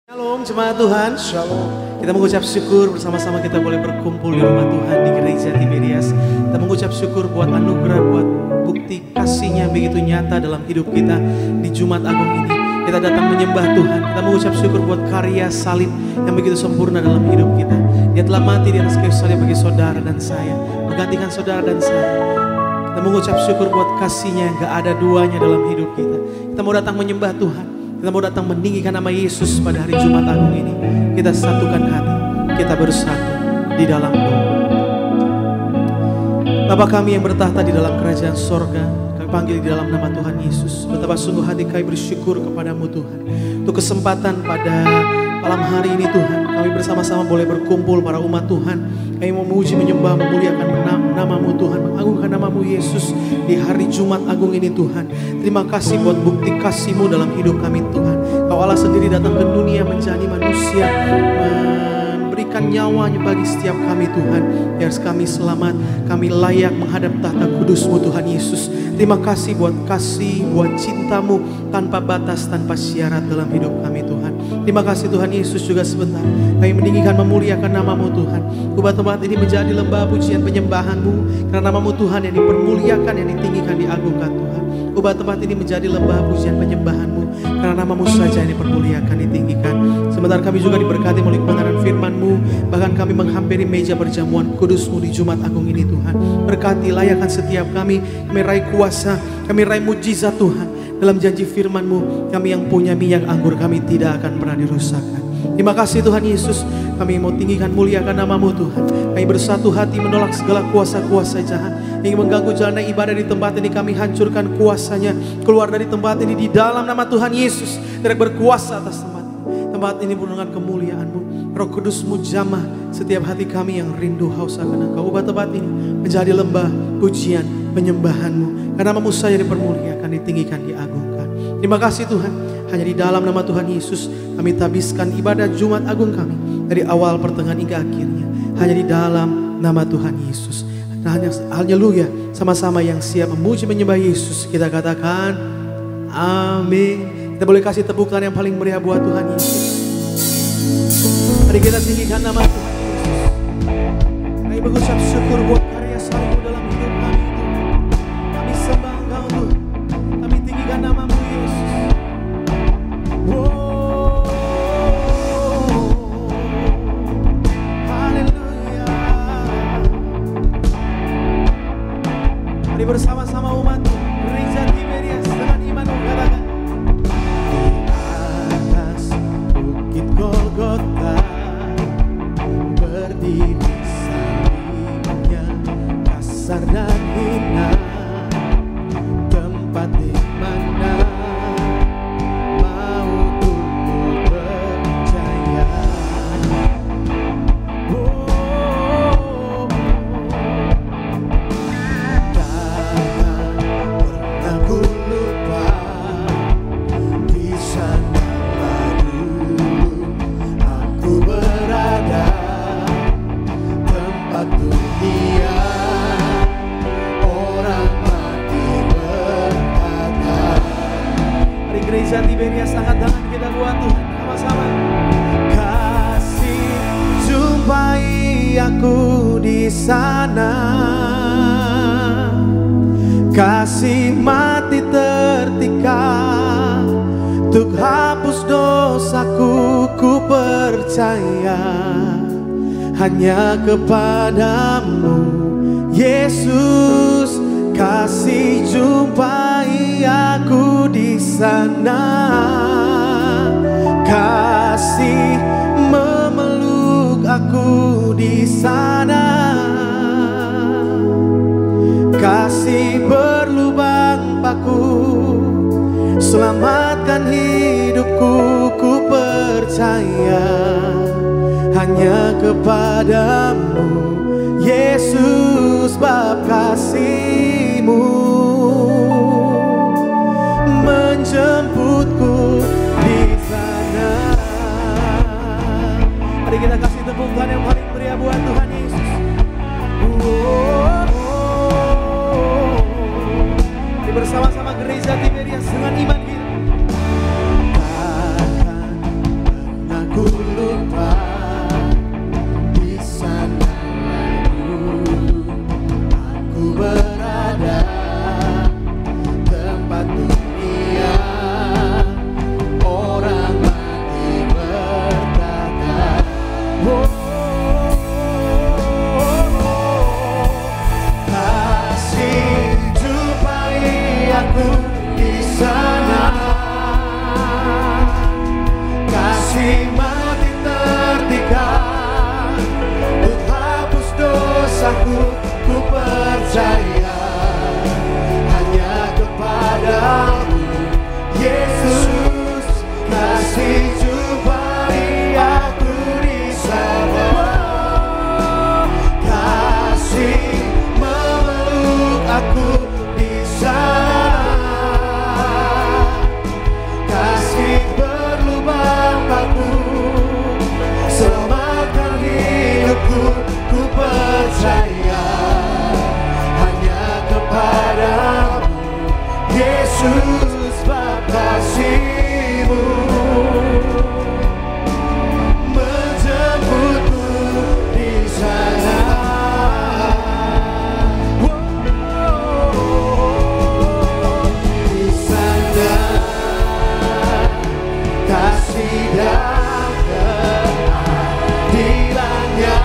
Shalom jemaat Tuhan, Shalom. Kita mengucap syukur bersama-sama kita boleh berkumpul di rumah Tuhan di Gereja Tiberias. Kita mengucap syukur buat anugerah, buat bukti kasih-Nya begitu nyata dalam hidup kita di Jumat Agung ini. Kita datang menyembah Tuhan. Kita mengucap syukur buat karya salib yang begitu sempurna dalam hidup kita. Dia telah mati di atas kayu salib bagi saudara dan saya, menggantikan saudara dan saya. Kita mengucap syukur buat kasih-Nya yang gak ada duanya dalam hidup kita. Kita mau datang menyembah Tuhan. Kita mau datang meninggikan nama Yesus pada hari Jumat Agung ini. Kita satukan hati, kita bersatu di dalam doa. Bapa kami yang bertahta di dalam kerajaan sorga, kami panggil di dalam nama Tuhan Yesus. Betapa sungguh hati kami bersyukur kepadamu Tuhan, untuk kesempatan pada malam hari ini Tuhan. Kami bersama-sama boleh berkumpul para umat Tuhan. Kami mau memuji, menyembah, memuliakan namamu Tuhan, mengagungkan namamu Yesus di hari Jumat Agung ini Tuhan. Terima kasih buat bukti kasih-Mu dalam hidup kami Tuhan. Kau Allah sendiri datang ke dunia menjadi manusia, memberikan nyawanya bagi setiap kami Tuhan. Biar kami selamat, kami layak menghadap tahta kudus-Mu Tuhan Yesus. Terima kasih buat kasih, buat cinta-Mu tanpa batas, tanpa syarat dalam hidup kami Tuhan. Terima kasih Tuhan Yesus. Juga sebentar kami meninggikan, memuliakan namamu Tuhan. Ubah tempat ini menjadi lembah pujian penyembahan-Mu, karena namamu Tuhan yang dipermuliakan, yang ditinggikan, diagungkan Tuhan. Ubah tempat ini menjadi lembah pujian penyembahan-Mu, karena namamu saja yang dipermuliakan, ditinggikan. Sebentar kami juga diberkati oleh kebenaran firman-Mu. Bahkan kami menghampiri meja perjamuan kudus-Mu di Jumat Agung ini Tuhan. Berkati, layakan setiap kami raih kuasa, kami raih mujizat Tuhan. Dalam janji firman-Mu, kami yang punya minyak anggur, kami tidak akan pernah dirusakkan. Terima kasih Tuhan Yesus. Kami mau tinggikan, muliakan namamu Tuhan. Kami bersatu hati menolak segala kuasa-kuasa jahat yang mengganggu jalannya ibadah di tempat ini. Kami hancurkan kuasanya. Keluar dari tempat ini di dalam nama Tuhan Yesus. Tidak berkuasa atas tempat ini. Tempat ini penuh dengan kemuliaan-Mu. Roh Kudus-Mu jamah setiap hati kami yang rindu haus akan Engkau. Ubah tempat ini menjadi lembah pujian penyembahan-Mu, karena namamu saja dipermuliakan, ditinggikan, diagungkan. Terima kasih Tuhan. Hanya di dalam nama Tuhan Yesus kami tabiskan ibadah Jumat Agung kami, dari awal, pertengahan hingga akhirnya. Hanya di dalam nama Tuhan Yesus. Nah, haleluya. Sama-sama yang siap memuji menyembah Yesus, kita katakan amin. Kita boleh kasih tepuk tangan yang paling meriah buat Tuhan Yesus. Mari kita tinggikan nama Tuhan Yesus. Kami mengucap syukur buat karya salib-Mu dalam hidup kami Tuhan. Kami sembah Engkau Tuhan. Kami tinggikan namamu Yesus. Haleluya. Mari bersama-sama umat Gereja Tiberias dengan iman mengatakan, di atas bukit Golgota berdiri salibnya, kasar dan hina, tempat di mana mau tubuh percaya. Takkan pernah ku lupa, di sanalah dulu aku berada, tempat dunia orang mati berkata. Mari Gereja Tiberias, angkat tangan kita buat Tuhan sama-sama. Kasih jumpai aku di sana, kasih mati tertika, untuk hapus dosaku. Ku percaya hanya kepadamu Yesus. Kasih jumpai aku di sana, kasih memeluk aku di sana, kasih berlubang paku, selamatkan hidupku. Ku percaya hanya kepadamu Yesus, bab kasih-Mu menjemputku di sana. Mari kita kasih tepuk tangan yang paling meriah buat Tuhan Yesus. Mari bersama-sama Gereja Tiberias dengan iman kita. Takkan pernah Yesus, sebab kasih-Mu menjemputku di sana. Di sana kasih dan keadilannya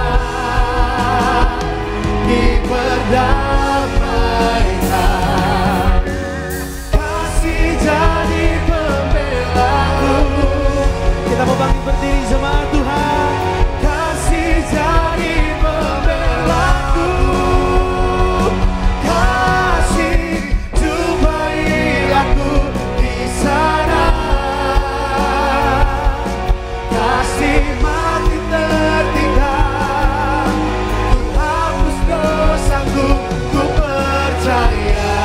diperdamaikan. Kasih jadi pembelaku. Kita mau bangkit berdiri jemaat Tuhan. Kasih jadi pembelaku. Kasih jumpai aku di sana. Kasih mati tertinggal, hapus dosaku, ku percaya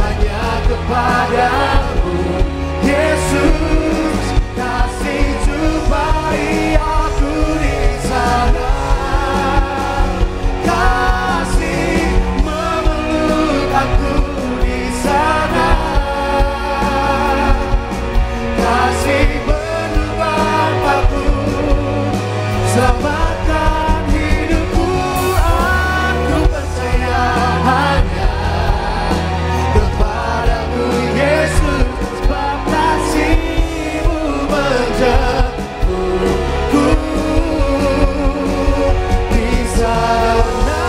hanya kepadamu, Yesus. Kasih jumpai aku di sana. Kasih memeluk aku di sana. Kasih selamatkan hidupku, aku percaya hanya kepadamu, Yesus. Sebab kasih-Mu menjemputku di sana.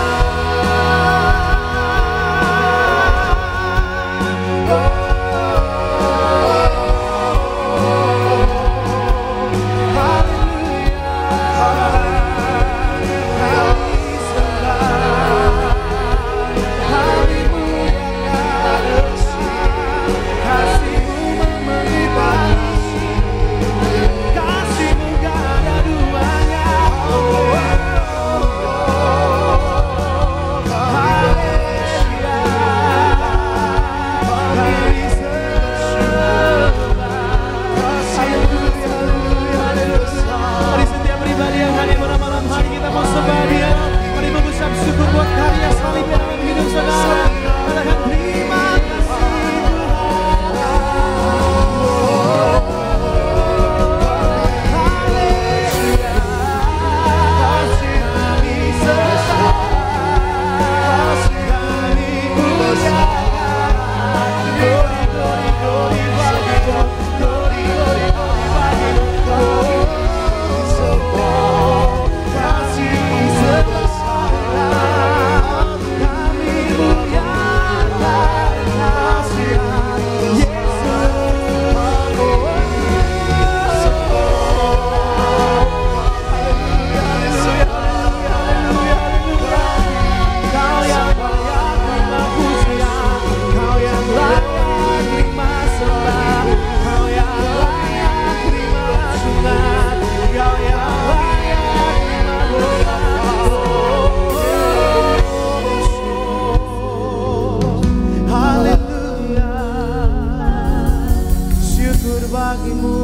Bagimu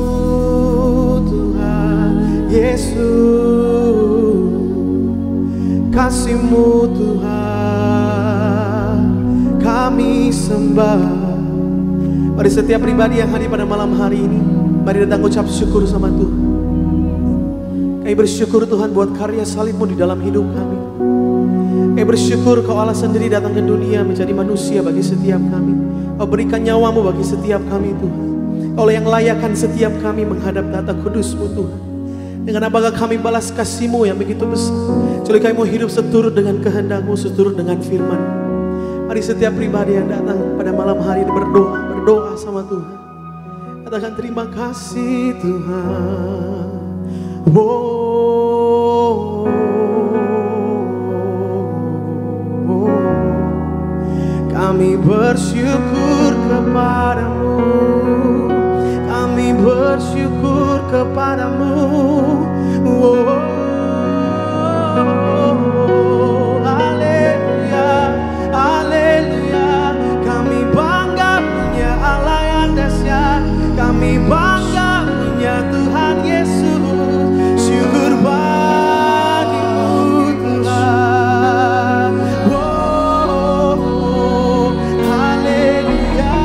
Tuhan Yesus, kasih-Mu Tuhan kami sembah. Mari setiap pribadi yang hadir pada malam hari ini, mari datang ucap syukur sama Tuhan. Kami bersyukur Tuhan buat karya salib-Mu di dalam hidup kami. Kami bersyukur Kau Allah sendiri datang ke dunia menjadi manusia bagi setiap kami. Kau berikan nyawa-Mu bagi setiap kami Tuhan. Kau yang layakkan setiap kami menghadap tata kudus-Mu Tuhan. Dengan apakah kami balas kasih-Mu yang begitu besar. Jadi kami mau hidup seturut dengan kehendak-Mu, seturut dengan firman. Mari setiap pribadi yang datang pada malam hari ini berdoa sama Tuhan. Katakan terima kasih Tuhan. Kami bersyukur kepadamu. Kami bersyukur kepadamu. Haleluya, haleluya. Kami bangga punya Allah yang dahsyat. Kami bangga punya Tuhan Yesus. Syukur bagimu Tuhan. Haleluya.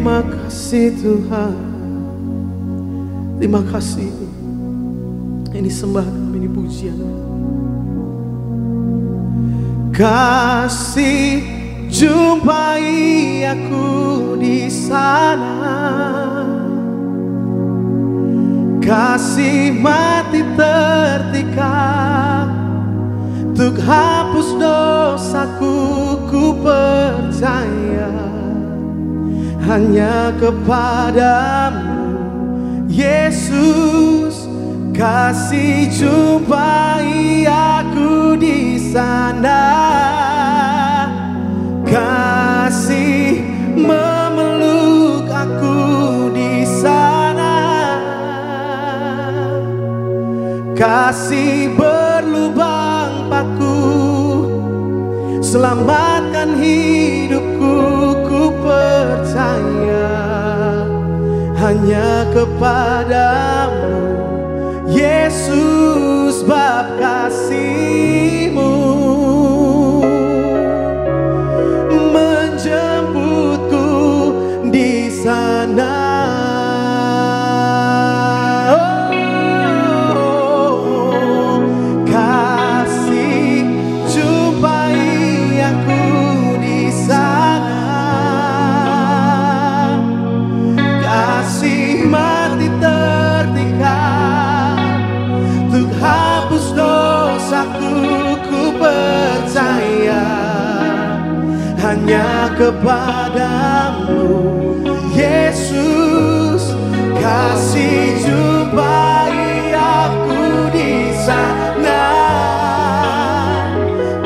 Terima kasih Tuhan. Terima kasih. Ini sembah kami, ini pujian. Kasih jumpai aku di sana. Kasih mati tertikam untuk hapus dosaku, ku percaya hanya kepadamu Yesus. Kasih jumpai aku di sana. Kasih memeluk aku di sana. Kasih berlubang paku, selamatkan hidupku, ku percaya hanya kepadamu Yesus, bab kasih-Mu menjemputku di sana. Kasih jumpai aku di sana. Kasih mati tertikam untuk hapus dosaku, ku percaya hanya kepadamu Yesus. Kasih jumpai aku di sana.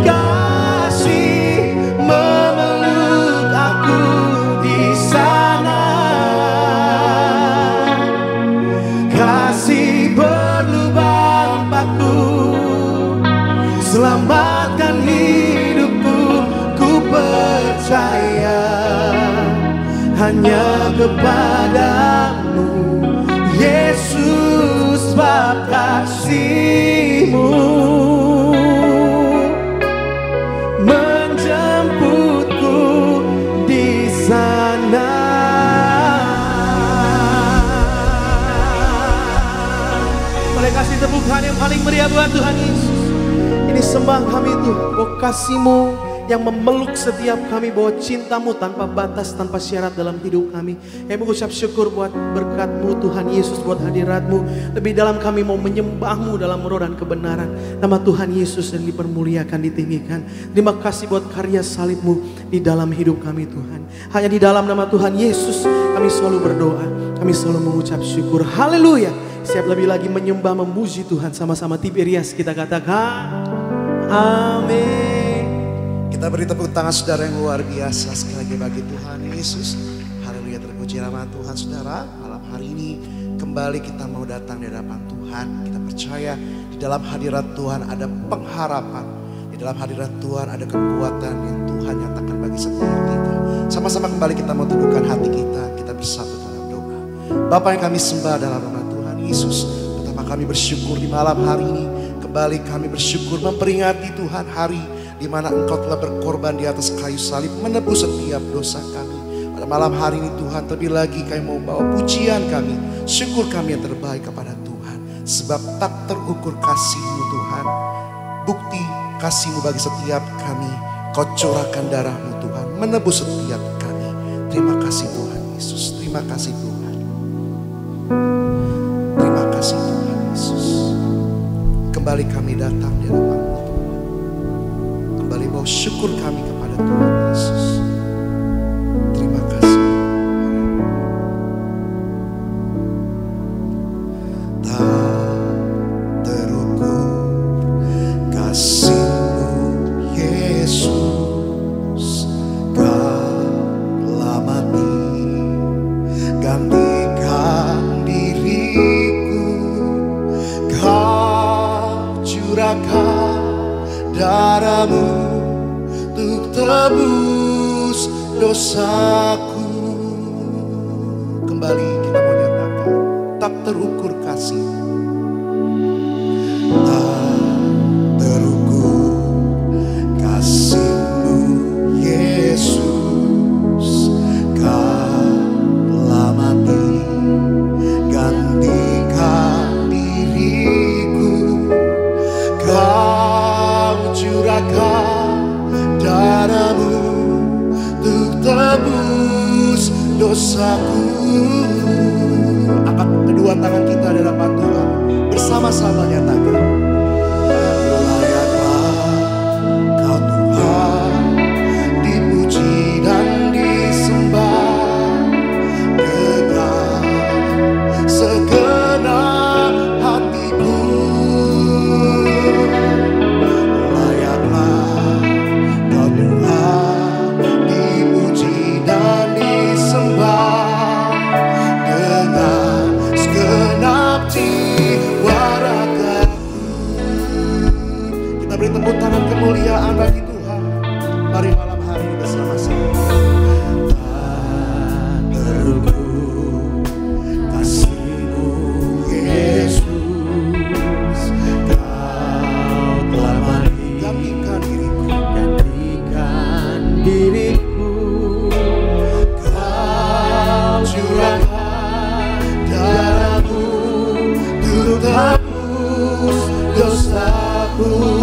Kasih memeluk aku di sana. Kasih berlubang paku, selamatkan hidupku, ku percaya hanya kepadamu Yesus, bab kasih-Mu menjemputku di sana. Boleh kasih tepuk tangan yang paling meriah buat Tuhan Yesus. Ini sembah kami Tuhan, bahwa kasih-Mu yang memeluk setiap kami, bahwa cinta-Mu tanpa batas, tanpa syarat dalam hidup kami. Kami mengucap syukur buat berkat-Mu Tuhan Yesus, buat hadirat-Mu. Lebih dalam kami mau menyembah-Mu dalam roh dan kebenaran. Nama Tuhan Yesus yang dipermuliakan, ditinggikan. Terima kasih buat karya salib-Mu di dalam hidup kami Tuhan. Hanya di dalam nama Tuhan Yesus kami selalu berdoa, kami selalu mengucap syukur. Haleluya. Siap lebih lagi menyembah, memuji Tuhan sama-sama. Tiberias kita katakan amin. Kita beri tepuk tangan saudara yang luar biasa sekali lagi bagi Tuhan Yesus. Haleluya, terpuji nama Tuhan saudara. Malam hari ini kembali kita mau datang di hadapan Tuhan. Kita percaya di dalam hadirat Tuhan ada pengharapan. Di dalam hadirat Tuhan ada kekuatan yang Tuhan nyatakan bagi setiap kita. Sama-sama kembali kita mau teduhkan hati kita. Kita bersatu dalam doa. Bapa yang kami sembah dalam nama Tuhan Yesus, pertama kami bersyukur di malam hari ini. Kembali kami bersyukur memperingati Tuhan hari di mana Engkau telah berkorban di atas kayu salib menebus setiap dosa kami. Pada malam hari ini Tuhan, terlebih lagi kami mau bawa pujian kami, syukur kami yang terbaik kepada Tuhan. Sebab tak terukur kasih-Mu Tuhan, bukti kasih-Mu bagi setiap kami. Kau curahkan darah-Mu Tuhan, menebus setiap kami. Terima kasih Tuhan Yesus, terima kasih Tuhan. Terima kasih Tuhan Yesus. Kembali kami datang di hadapan-Mu Tuhan. Kembali bawa syukur kami kepada Tuhan Yesus. Terima kasih. Tak terukur kasih-Mu Yesus. Kau telah mati gantikan diriku. Kau curahkan darah-Mu untuk tebus dosaku. Kembali kita mau nyatakan tak terukur kasih, tak terukur kasih-Mu Yesus. Kau kemuliaan bagi Tuhan. Mari malam hari ini bersama-sama. Tak terukur kasih-Mu Yesus, Kau telah menggantikan diriku, Kau curahkan darah-Mu untuk hapus dosaku.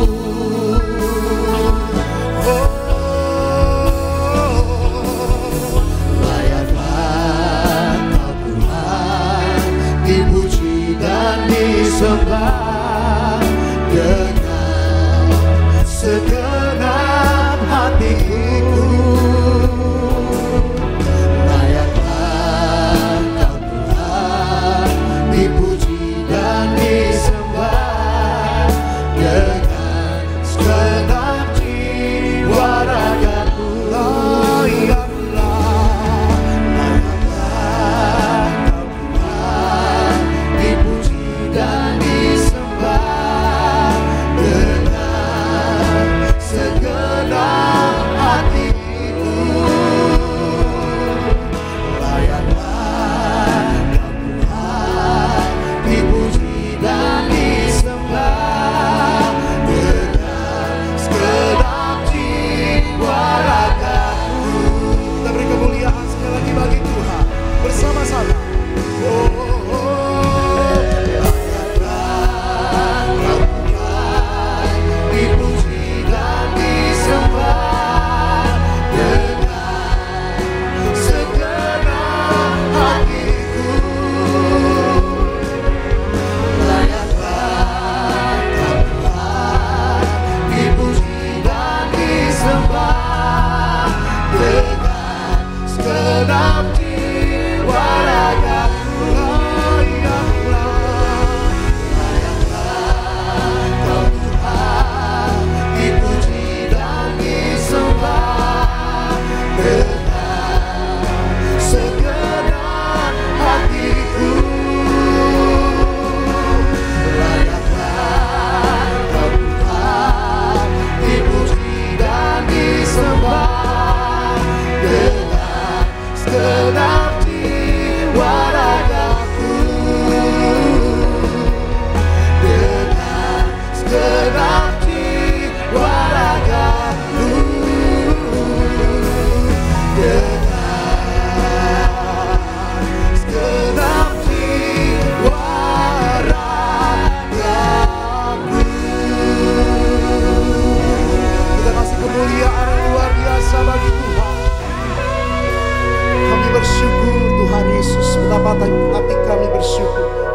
Disembah dengan segenap hatiku. Layaklah Kau Tuhan, dipuji dan disembah dengan segenap jiwa ragaku. Dan disembah dengan segenap hatiku. Layaklah Kau Tuhan, dipuji dan disembah dengan segenap jiwa ragaku. Kita beri kemuliaan sekali lagi bagi Tuhan bersama-sama.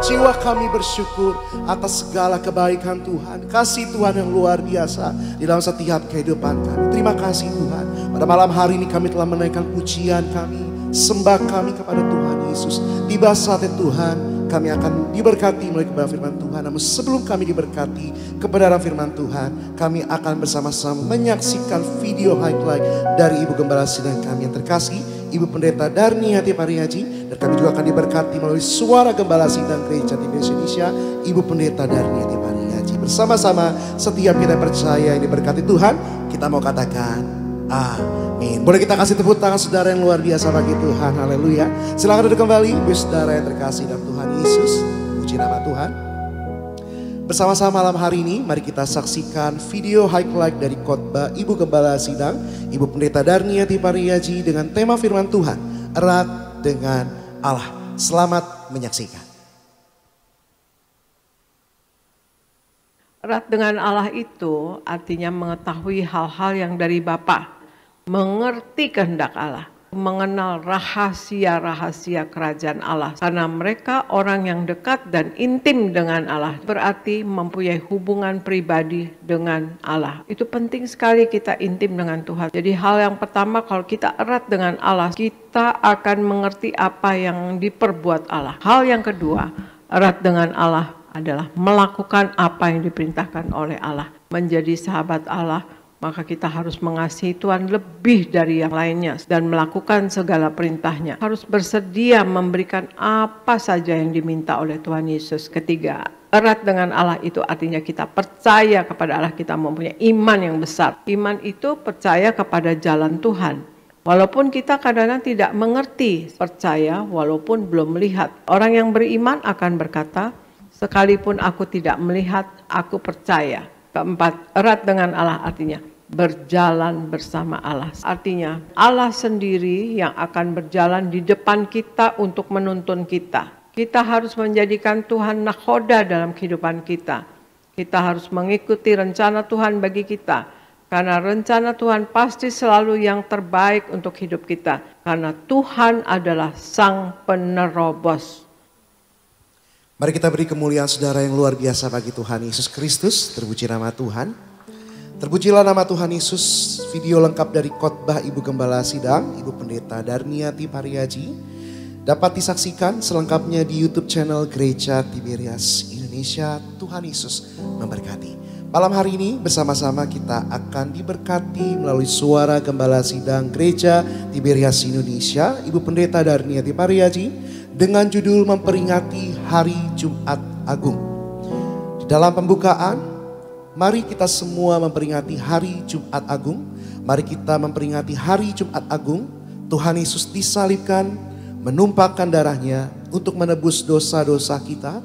Jiwa kami bersyukur atas segala kebaikan Tuhan, kasih Tuhan yang luar biasa di dalam setiap kehidupan kami. Terima kasih Tuhan. Pada malam hari ini kami telah menaikkan pujian kami, sembah kami kepada Tuhan Yesus. Tiba saatnya Tuhan, kami akan diberkati melalui kebenaran firman Tuhan. Namun sebelum kami diberkati kebenaran firman Tuhan, kami akan bersama-sama menyaksikan video highlight dari Ibu Gembala Sidang kami yang terkasih, Ibu Pendeta Darniati Pariaji. Dan kami juga akan diberkati melalui suara Gembala Sidang Gereja TV Indonesia, Ibu Pendeta Darniati Pariaji. Bersama-sama setiap kita percaya yang diberkati Tuhan, kita mau katakan amin. Boleh kita kasih tepuk tangan saudara yang luar biasa bagi Tuhan. Haleluya. Silakan duduk kembali, saudara yang terkasih dalam Tuhan Yesus. Puji nama Tuhan. Bersama-sama malam hari ini, mari kita saksikan video highlight dari khotbah Ibu Gembala Sidang, Ibu Pendeta Darniati Pariaji dengan tema firman Tuhan, erat dengan Allah. Selamat menyaksikan. Erat dengan Allah itu artinya mengetahui hal-hal yang dari Bapa, mengerti kehendak Allah, mengenal rahasia-rahasia kerajaan Allah. Karena mereka orang yang dekat dan intim dengan Allah, berarti mempunyai hubungan pribadi dengan Allah. Itu penting sekali kita intim dengan Tuhan. Jadi hal yang pertama, kalau kita erat dengan Allah, kita akan mengerti apa yang diperbuat Allah. Hal yang kedua, erat dengan Allah adalah melakukan apa yang diperintahkan oleh Allah. Menjadi sahabat Allah, maka kita harus mengasihi Tuhan lebih dari yang lainnya dan melakukan segala perintahnya. Harus bersedia memberikan apa saja yang diminta oleh Tuhan Yesus. Ketiga, erat dengan Allah itu artinya kita percaya kepada Allah, kita mempunyai iman yang besar. Iman itu percaya kepada jalan Tuhan. Walaupun kita kadang-kadang tidak mengerti, percaya walaupun belum melihat. Orang yang beriman akan berkata, sekalipun aku tidak melihat, aku percaya. Keempat, erat dengan Allah artinya berjalan bersama Allah. Artinya Allah sendiri yang akan berjalan di depan kita untuk menuntun kita. Kita harus menjadikan Tuhan nakhoda dalam kehidupan kita. Kita harus mengikuti rencana Tuhan bagi kita. Karena rencana Tuhan pasti selalu yang terbaik untuk hidup kita. Karena Tuhan adalah Sang Penerobos. Mari kita beri kemuliaan saudara yang luar biasa bagi Tuhan Yesus Kristus. Terpuji nama Tuhan. Terpujilah nama Tuhan Yesus. Video lengkap dari khotbah Ibu Gembala Sidang, Ibu Pendeta Darniati Pariaji, dapat disaksikan selengkapnya di YouTube channel Gereja Tiberias Indonesia. Tuhan Yesus memberkati. Malam hari ini bersama-sama kita akan diberkati melalui suara Gembala Sidang Gereja Tiberias Indonesia, Ibu Pendeta Darniati Pariaji, dengan judul memperingati Hari Jumat Agung. Di dalam pembukaan, mari kita semua memperingati Hari Jumat Agung. Mari kita memperingati Hari Jumat Agung. Tuhan Yesus disalibkan, menumpahkan darahnya untuk menebus dosa-dosa kita.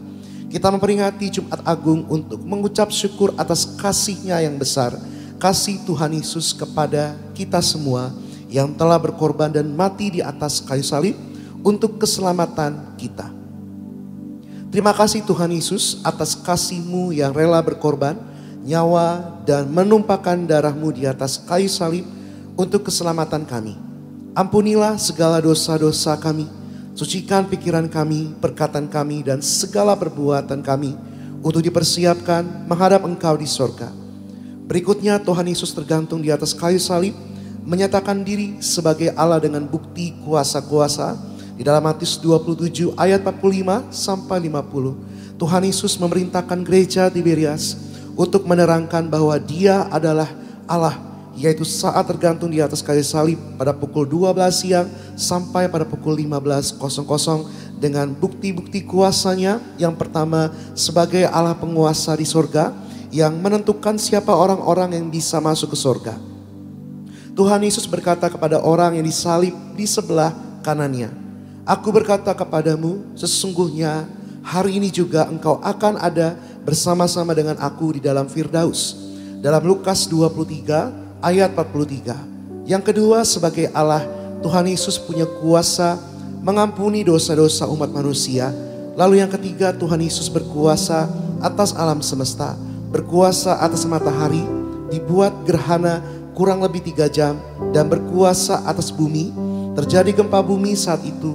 Kita memperingati Jumat Agung untuk mengucap syukur atas kasih-Nya yang besar. Kasih Tuhan Yesus kepada kita semua yang telah berkorban dan mati di atas kayu salib untuk keselamatan kita. Terima kasih Tuhan Yesus atas kasih-Mu yang rela berkorban, nyawa dan menumpahkan darah-Mu di atas kayu salib untuk keselamatan kami. Ampunilah segala dosa-dosa kami. Sucikan pikiran kami, perkataan kami, dan segala perbuatan kami untuk dipersiapkan menghadap Engkau di sorga. Berikutnya Tuhan Yesus tergantung di atas kayu salib, menyatakan diri sebagai Allah dengan bukti kuasa-kuasa. Di dalam Matius 27 ayat 45 sampai 50. Tuhan Yesus memerintahkan gereja Tiberias untuk menerangkan bahwa Dia adalah Allah, yaitu saat tergantung di atas kayu salib pada pukul 12 siang sampai pada pukul 15.00 dengan bukti-bukti kuasa-Nya. Yang pertama, sebagai Allah penguasa di sorga yang menentukan siapa orang-orang yang bisa masuk ke sorga. Tuhan Yesus berkata kepada orang yang disalib di sebelah kanannya, "Aku berkata kepadamu, sesungguhnya hari ini juga engkau akan ada bersama-sama dengan aku di dalam Firdaus." Dalam Lukas 23 ayat 43. Yang kedua, sebagai Allah, Tuhan Yesus punya kuasa mengampuni dosa-dosa umat manusia. Lalu yang ketiga, Tuhan Yesus berkuasa atas alam semesta, berkuasa atas matahari, dibuat gerhana kurang lebih 3 jam, dan berkuasa atas bumi. Terjadi gempa bumi saat itu,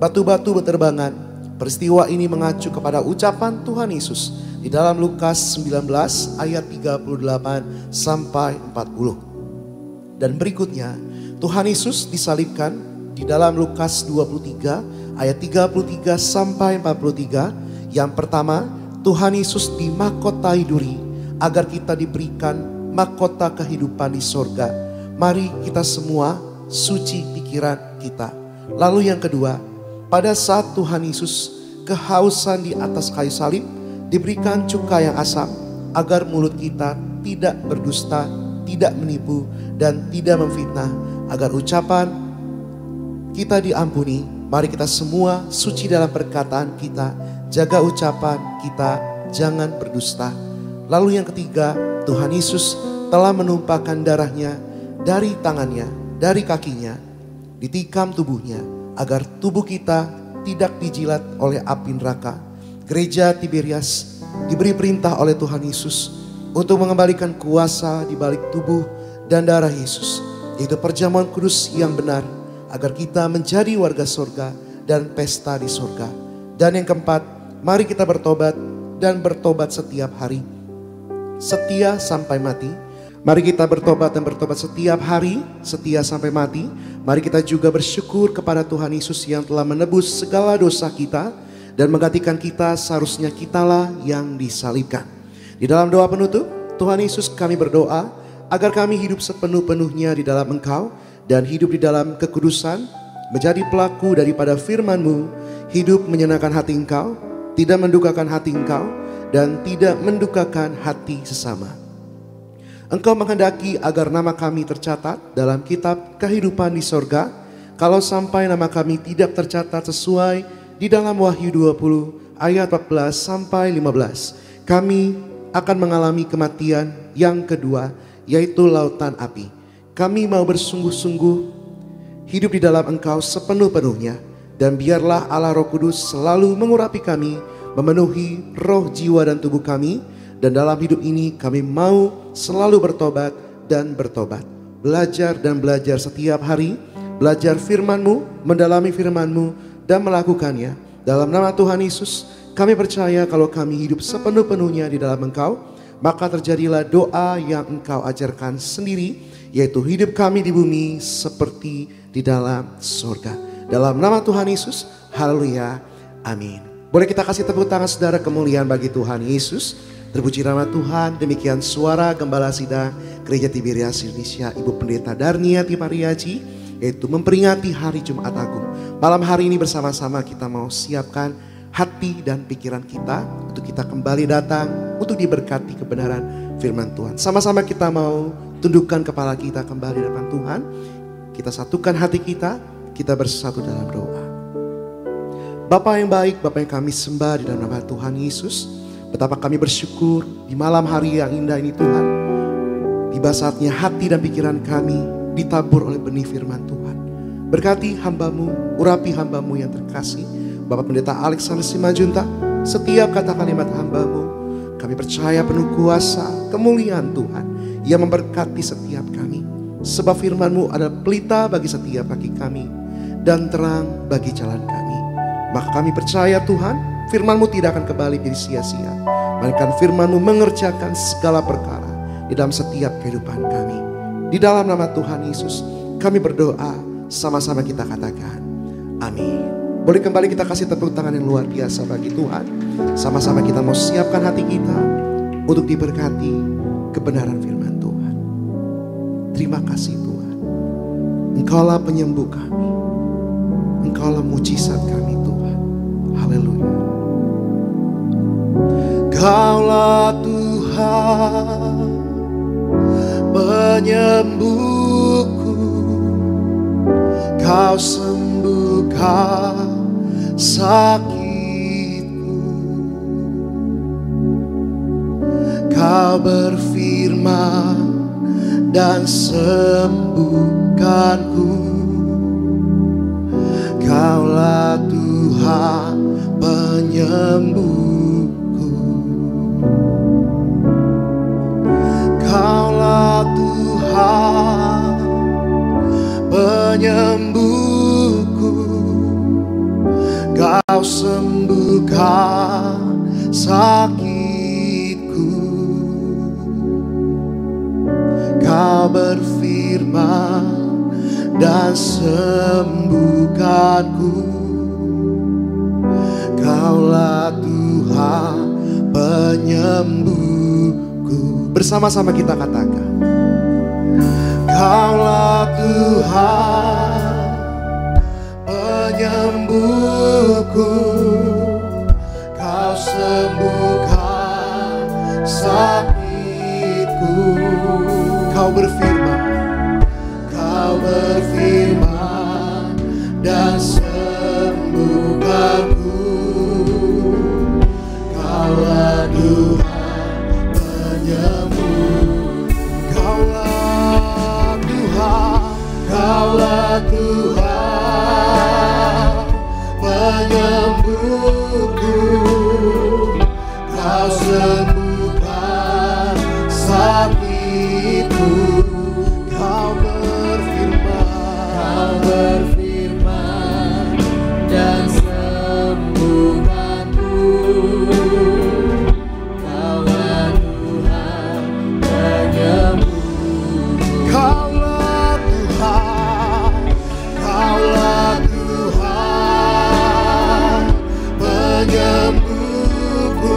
batu-batu berterbangan. Peristiwa ini mengacu kepada ucapan Tuhan Yesus di dalam Lukas 19 ayat 38 sampai 40. Dan berikutnya, Tuhan Yesus disalibkan di dalam Lukas 23 ayat 33 sampai 43. Yang pertama, Tuhan Yesus dimahkotai duri agar kita diberikan mahkota kehidupan di sorga. Mari kita semua suci pikiran kita. Lalu yang kedua, pada saat Tuhan Yesus kehausan di atas kayu salib, diberikan cuka yang asam agar mulut kita tidak berdusta, tidak menipu, dan tidak memfitnah, agar ucapan kita diampuni. Mari kita semua suci dalam perkataan kita, jaga ucapan kita, jangan berdusta. Lalu yang ketiga, Tuhan Yesus telah menumpahkan darahnya dari tangannya, dari kakinya, ditikam tubuhnya, agar tubuh kita tidak dijilat oleh api neraka. Gereja Tiberias diberi perintah oleh Tuhan Yesus untuk mengembalikan kuasa di balik tubuh dan darah Yesus, yaitu perjamuan kudus yang benar, agar kita menjadi warga sorga dan pesta di sorga. Dan yang keempat, mari kita bertobat dan bertobat setiap hari, setia sampai mati. Mari kita bertobat dan bertobat setiap hari, setia sampai mati. Mari kita juga bersyukur kepada Tuhan Yesus yang telah menebus segala dosa kita dan menggantikan kita, seharusnya kitalah yang disalibkan. Di dalam doa penutup, Tuhan Yesus, kami berdoa agar kami hidup sepenuh-penuhnya di dalam Engkau dan hidup di dalam kekudusan, menjadi pelaku daripada firman-Mu, hidup menyenangkan hati Engkau, tidak mendukakan hati Engkau, dan tidak mendukakan hati sesama. Engkau menghendaki agar nama kami tercatat dalam kitab kehidupan di sorga. Kalau sampai nama kami tidak tercatat sesuai di dalam Wahyu 20 ayat 14 sampai 15, kami akan mengalami kematian yang kedua, yaitu lautan api. Kami mau bersungguh-sungguh hidup di dalam Engkau sepenuh-penuhnya, dan biarlah Allah Roh Kudus selalu mengurapi kami, memenuhi roh, jiwa, dan tubuh kami. Dan dalam hidup ini kami mau selalu bertobat dan bertobat, belajar dan belajar setiap hari, belajar firman-Mu, mendalami firman-Mu, dan melakukannya. Dalam nama Tuhan Yesus, kami percaya kalau kami hidup sepenuh-penuhnya di dalam Engkau, maka terjadilah doa yang Engkau ajarkan sendiri, yaitu hidup kami di bumi seperti di dalam surga. Dalam nama Tuhan Yesus, haleluya, amin. Boleh kita kasih tepuk tangan saudara, kemuliaan bagi Tuhan Yesus. Terpuji nama Tuhan. Demikian suara Gembala Sidang Gereja Tiberias Indonesia, Ibu Pendeta Darniati Pariaji, yaitu memperingati Hari Jumat Agung. Malam hari ini bersama-sama kita mau siapkan hati dan pikiran kita untuk kita kembali datang untuk diberkati kebenaran firman Tuhan. Sama-sama kita mau tundukkan kepala kita kembali di depan Tuhan. Kita satukan hati kita bersatu dalam doa. Bapa yang baik, Bapa yang kami sembah di dalam nama Tuhan Yesus, betapa kami bersyukur di malam hari yang indah ini Tuhan. Tiba saatnya hati dan pikiran kami ditabur oleh benih firman Tuhan. Berkati hamba-Mu, urapi hamba-Mu yang terkasih, Bapak Pendeta Alexander Simajuntak. Setiap kata kalimat hamba-Mu, kami percaya penuh kuasa kemuliaan Tuhan yang memberkati setiap kami. Sebab firman-Mu adalah pelita bagi setiap kaki kami dan terang bagi jalan kami. Maka kami percaya Tuhan, firman-Mu tidak akan kembali menjadi sia-sia, melainkan firman-Mu mengerjakan segala perkara di dalam setiap kehidupan kami. Di dalam nama Tuhan Yesus kami berdoa, sama-sama kita katakan amin. Boleh kembali kita kasih tepuk tangan yang luar biasa bagi Tuhan. Sama-sama kita mau siapkan hati kita untuk diberkati kebenaran firman Tuhan. Terima kasih Tuhan, Engkaulah penyembuh kami, Engkaulah mujizat kami Tuhan. Haleluya. Kaulah Tuhan penyembuhku, Kau sembuhkan sakitku. Kau berfirman dan sembuhkanku. Kaulah Tuhan penyembuhku. Kaulah Tuhan penyembuhku. Kau sembuhkan sakitku. Kau berfirman dan sembuhkanku. Kaulah Tuhan penyembuhku. Bersama-sama kita katakan, Kaulah Tuhan penyembuhku. Kau sembuhkan sakitku. Kau berfirman dan sembuhkanku. Kaulah Tuhan penyembuh. Kaulah Tuhan penyembuhku. Kau sembuhkan sakitku. Kau berfirman dan sembuhkanku. Kaulah Tuhan penyembuh. Kaulah Tuhan penyembuhku.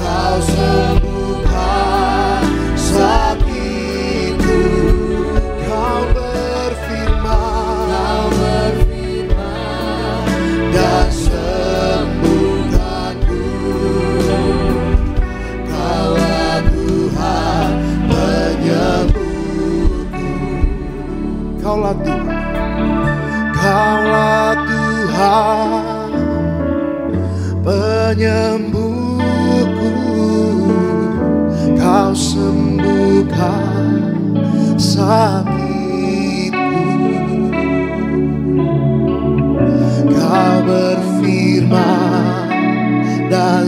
Kau sembuhkan sakitku.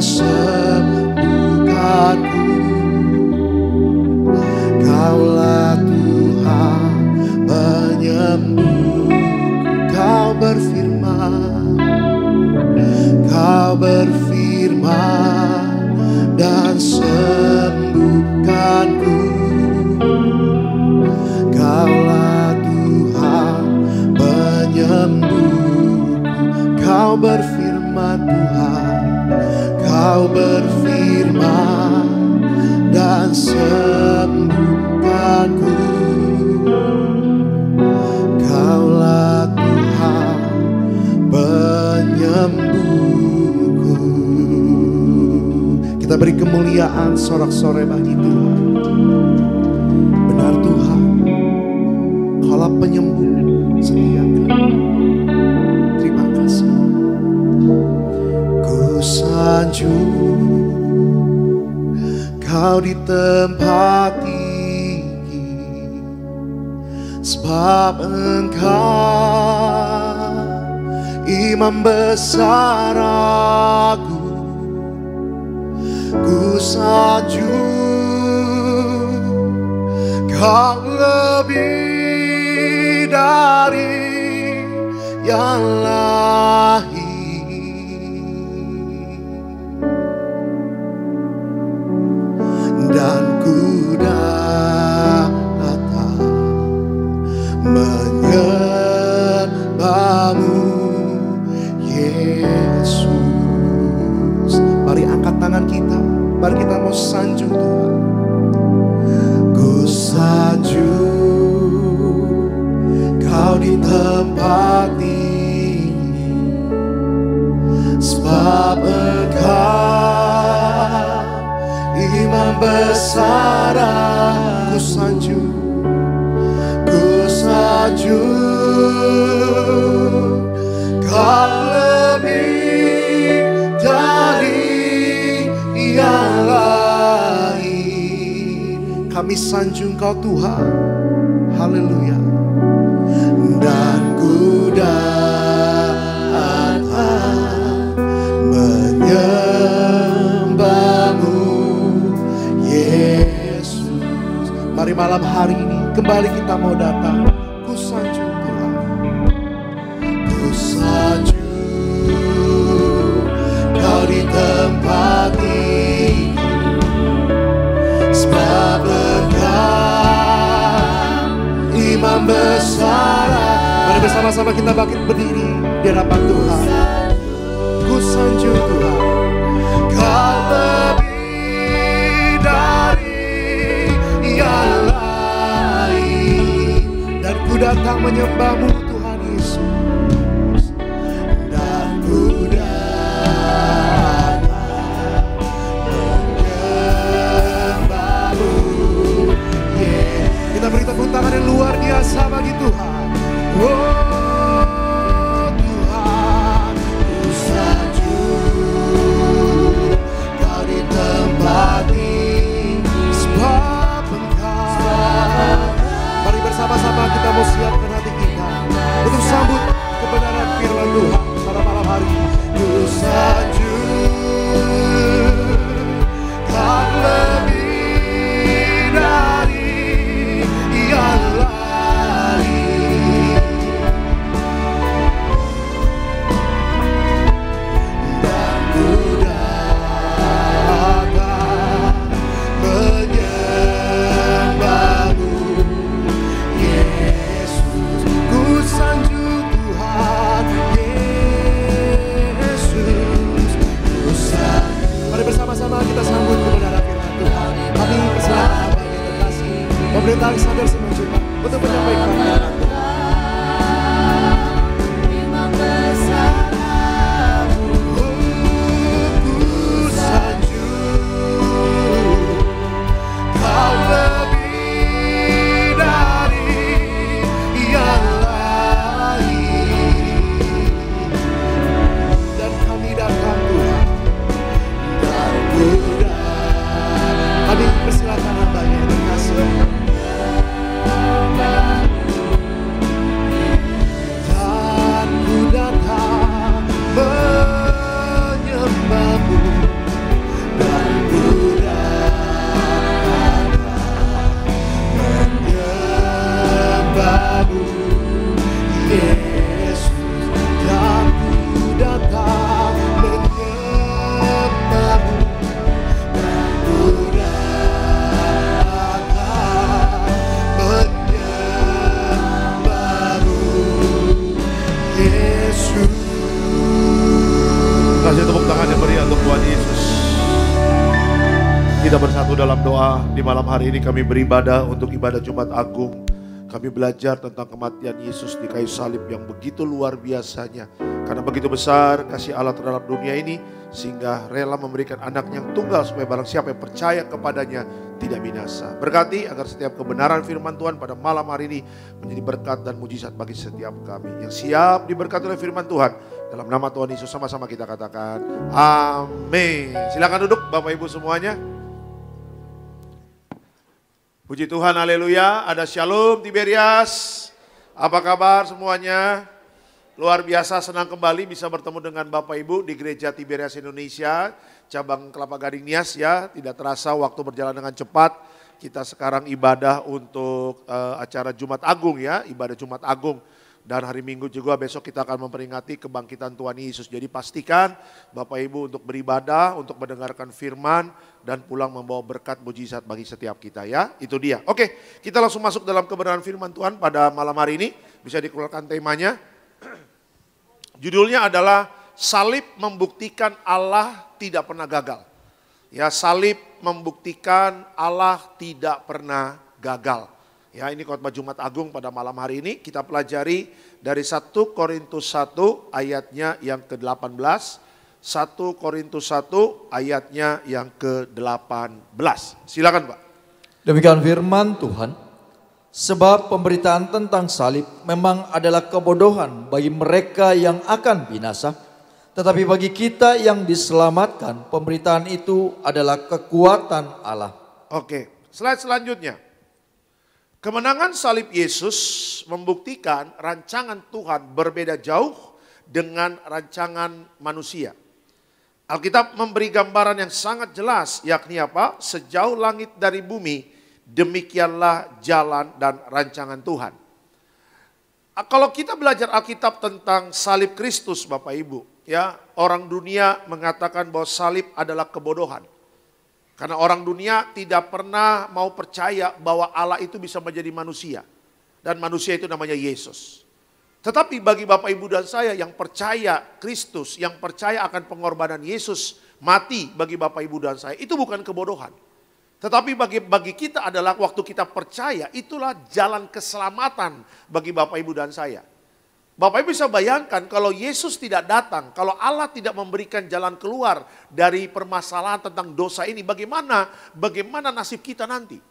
sembuhkanku. Kaulah Tuhan penyembuh. Kau berfirman dan sembuhkanku. Kaulah Tuhan penyembuhku. Kau berfirman Tuhan, Kau berfirman dan sembuhkanku. Kaulah Tuhan penyembuhku. Kita beri kemuliaan sorak-sorai bagi Tuhan. Benar Tuhan, Kaulah penyembuh setiap kali. Terima kasih. Ku sanjung Kau di tempat tinggi, sebab Engkau Imam besar aku. Ku sanjung Kau lebih dari yang lain. Dan ku datang menyembahmu, Yesus. Mari angkat tangan kita, mari kita mau sanjung Tuhan. Ku sanjung Kau di tempat tinggi, sebab Engkau Imam besar. Ku sanjung Kau lebih dari yang lain. Kami sanjung Kau Tuhan, haleluya. Dan ku datang menyembahmu, Yesus. Mari malam hari ini kembali kita mau datang. Ku sanjung Tuhan, ku sanjung Kau di tempat tinggi, sebab Engkau Imam besar. Mari bersama-sama kita bangkit berdiri di hadapan Tuhan. Ku sanjung Tuhan, Kau lebih dari yang lain. Dan ku datang menyembahmu Tuhan Yesus. Dan ku datang menyembahmu, yeah. Kita beri tepuk tangan yang luar biasa bagi Tuhan. Oh Tuhan, ku sanjung Kau di tempat ini, sebab Engkau. Mari bersama-sama kita mau siapkan hati kita untuk sambut kebenaran firman Tuhan pada malam hari ini. Ku sanjung Kau lebih dari yang lain. Dan ku datang menyembahmu, Yesus. Ku sanjung Tuhan, Yesus. Ku sanjung. Mari bersama-sama kita sambut kebenaran firman Tuhan. Kami persilakan Bapak yang terkasih, Pemerintah Alexander Simanjuntak untuk menyampaikan firman Tuhan. Ku sanjung Kau lebih dari yang lain. Dan kami datang Tuhan, dan ku datang. Kami persilakan hamba yang terkasih. kita bersatu dalam doa. Di malam hari ini kami beribadah untuk ibadah Jumat Agung. Kami belajar tentang kematian Yesus di kayu salib yang begitu luar biasanya. Karena begitu besar kasih Allah terhadap dunia ini, sehingga rela memberikan anaknya yang tunggal supaya barang siapa yang percaya kepadanya tidak binasa. Berkati agar setiap kebenaran firman Tuhan pada malam hari ini menjadi berkat dan mujizat bagi setiap kami. Yang siap diberkati oleh firman Tuhan. Dalam nama Tuhan Yesus sama-sama kita katakan amin. Silakan duduk Bapak Ibu semuanya. Puji Tuhan, haleluya. Ada Shalom Tiberias. Apa kabar semuanya? Luar biasa, senang kembali bisa bertemu dengan Bapak Ibu di Gereja Tiberias Indonesia, cabang Kelapa Gading Nias ya. Tidak terasa waktu berjalan dengan cepat. Kita sekarang ibadah untuk acara Jumat Agung ya, ibadah Jumat Agung. Dan hari Minggu juga besok kita akan memperingati kebangkitan Tuhan Yesus. Jadi pastikan Bapak Ibu untuk beribadah, untuk mendengarkan firman, dan pulang membawa berkat mujizat bagi setiap kita ya. Itu dia. Oke, kita langsung masuk dalam kebenaran firman Tuhan pada malam hari ini. Bisa dikeluarkan temanya. Judulnya adalah salib membuktikan Allah tidak pernah gagal. Ya, salib membuktikan Allah tidak pernah gagal. Ya, ini khotbah Jumat Agung pada malam hari ini. Kita pelajari dari 1 Korintus 1 ayatnya yang ke-18. 1 Korintus 1 ayatnya yang ke-18. Silakan Pak. Demikian firman Tuhan. Sebab pemberitaan tentang salib memang adalah kebodohan bagi mereka yang akan binasa. Tetapi bagi kita yang diselamatkan, pemberitaan itu adalah kekuatan Allah. Oke, slide selanjutnya. Kemenangan salib Yesus membuktikan rancangan Tuhan berbeda jauh dengan rancangan manusia. Alkitab memberi gambaran yang sangat jelas, yakni apa? Sejauh langit dari bumi, demikianlah jalan dan rancangan Tuhan. Kalau kita belajar Alkitab tentang salib Kristus Bapak Ibu, ya, orang dunia mengatakan bahwa salib adalah kebodohan. Karena orang dunia tidak pernah mau percaya bahwa Allah itu bisa menjadi manusia. Dan manusia itu namanya Yesus. Tetapi bagi Bapak Ibu dan saya yang percaya Kristus, yang percaya akan pengorbanan Yesus mati bagi Bapak Ibu dan saya, itu bukan kebodohan. Tetapi bagi kita adalah waktu kita percaya, itulah jalan keselamatan bagi Bapak Ibu dan saya. Bapak Ibu bisa bayangkan kalau Yesus tidak datang, kalau Allah tidak memberikan jalan keluar dari permasalahan tentang dosa ini, bagaimana nasib kita nanti?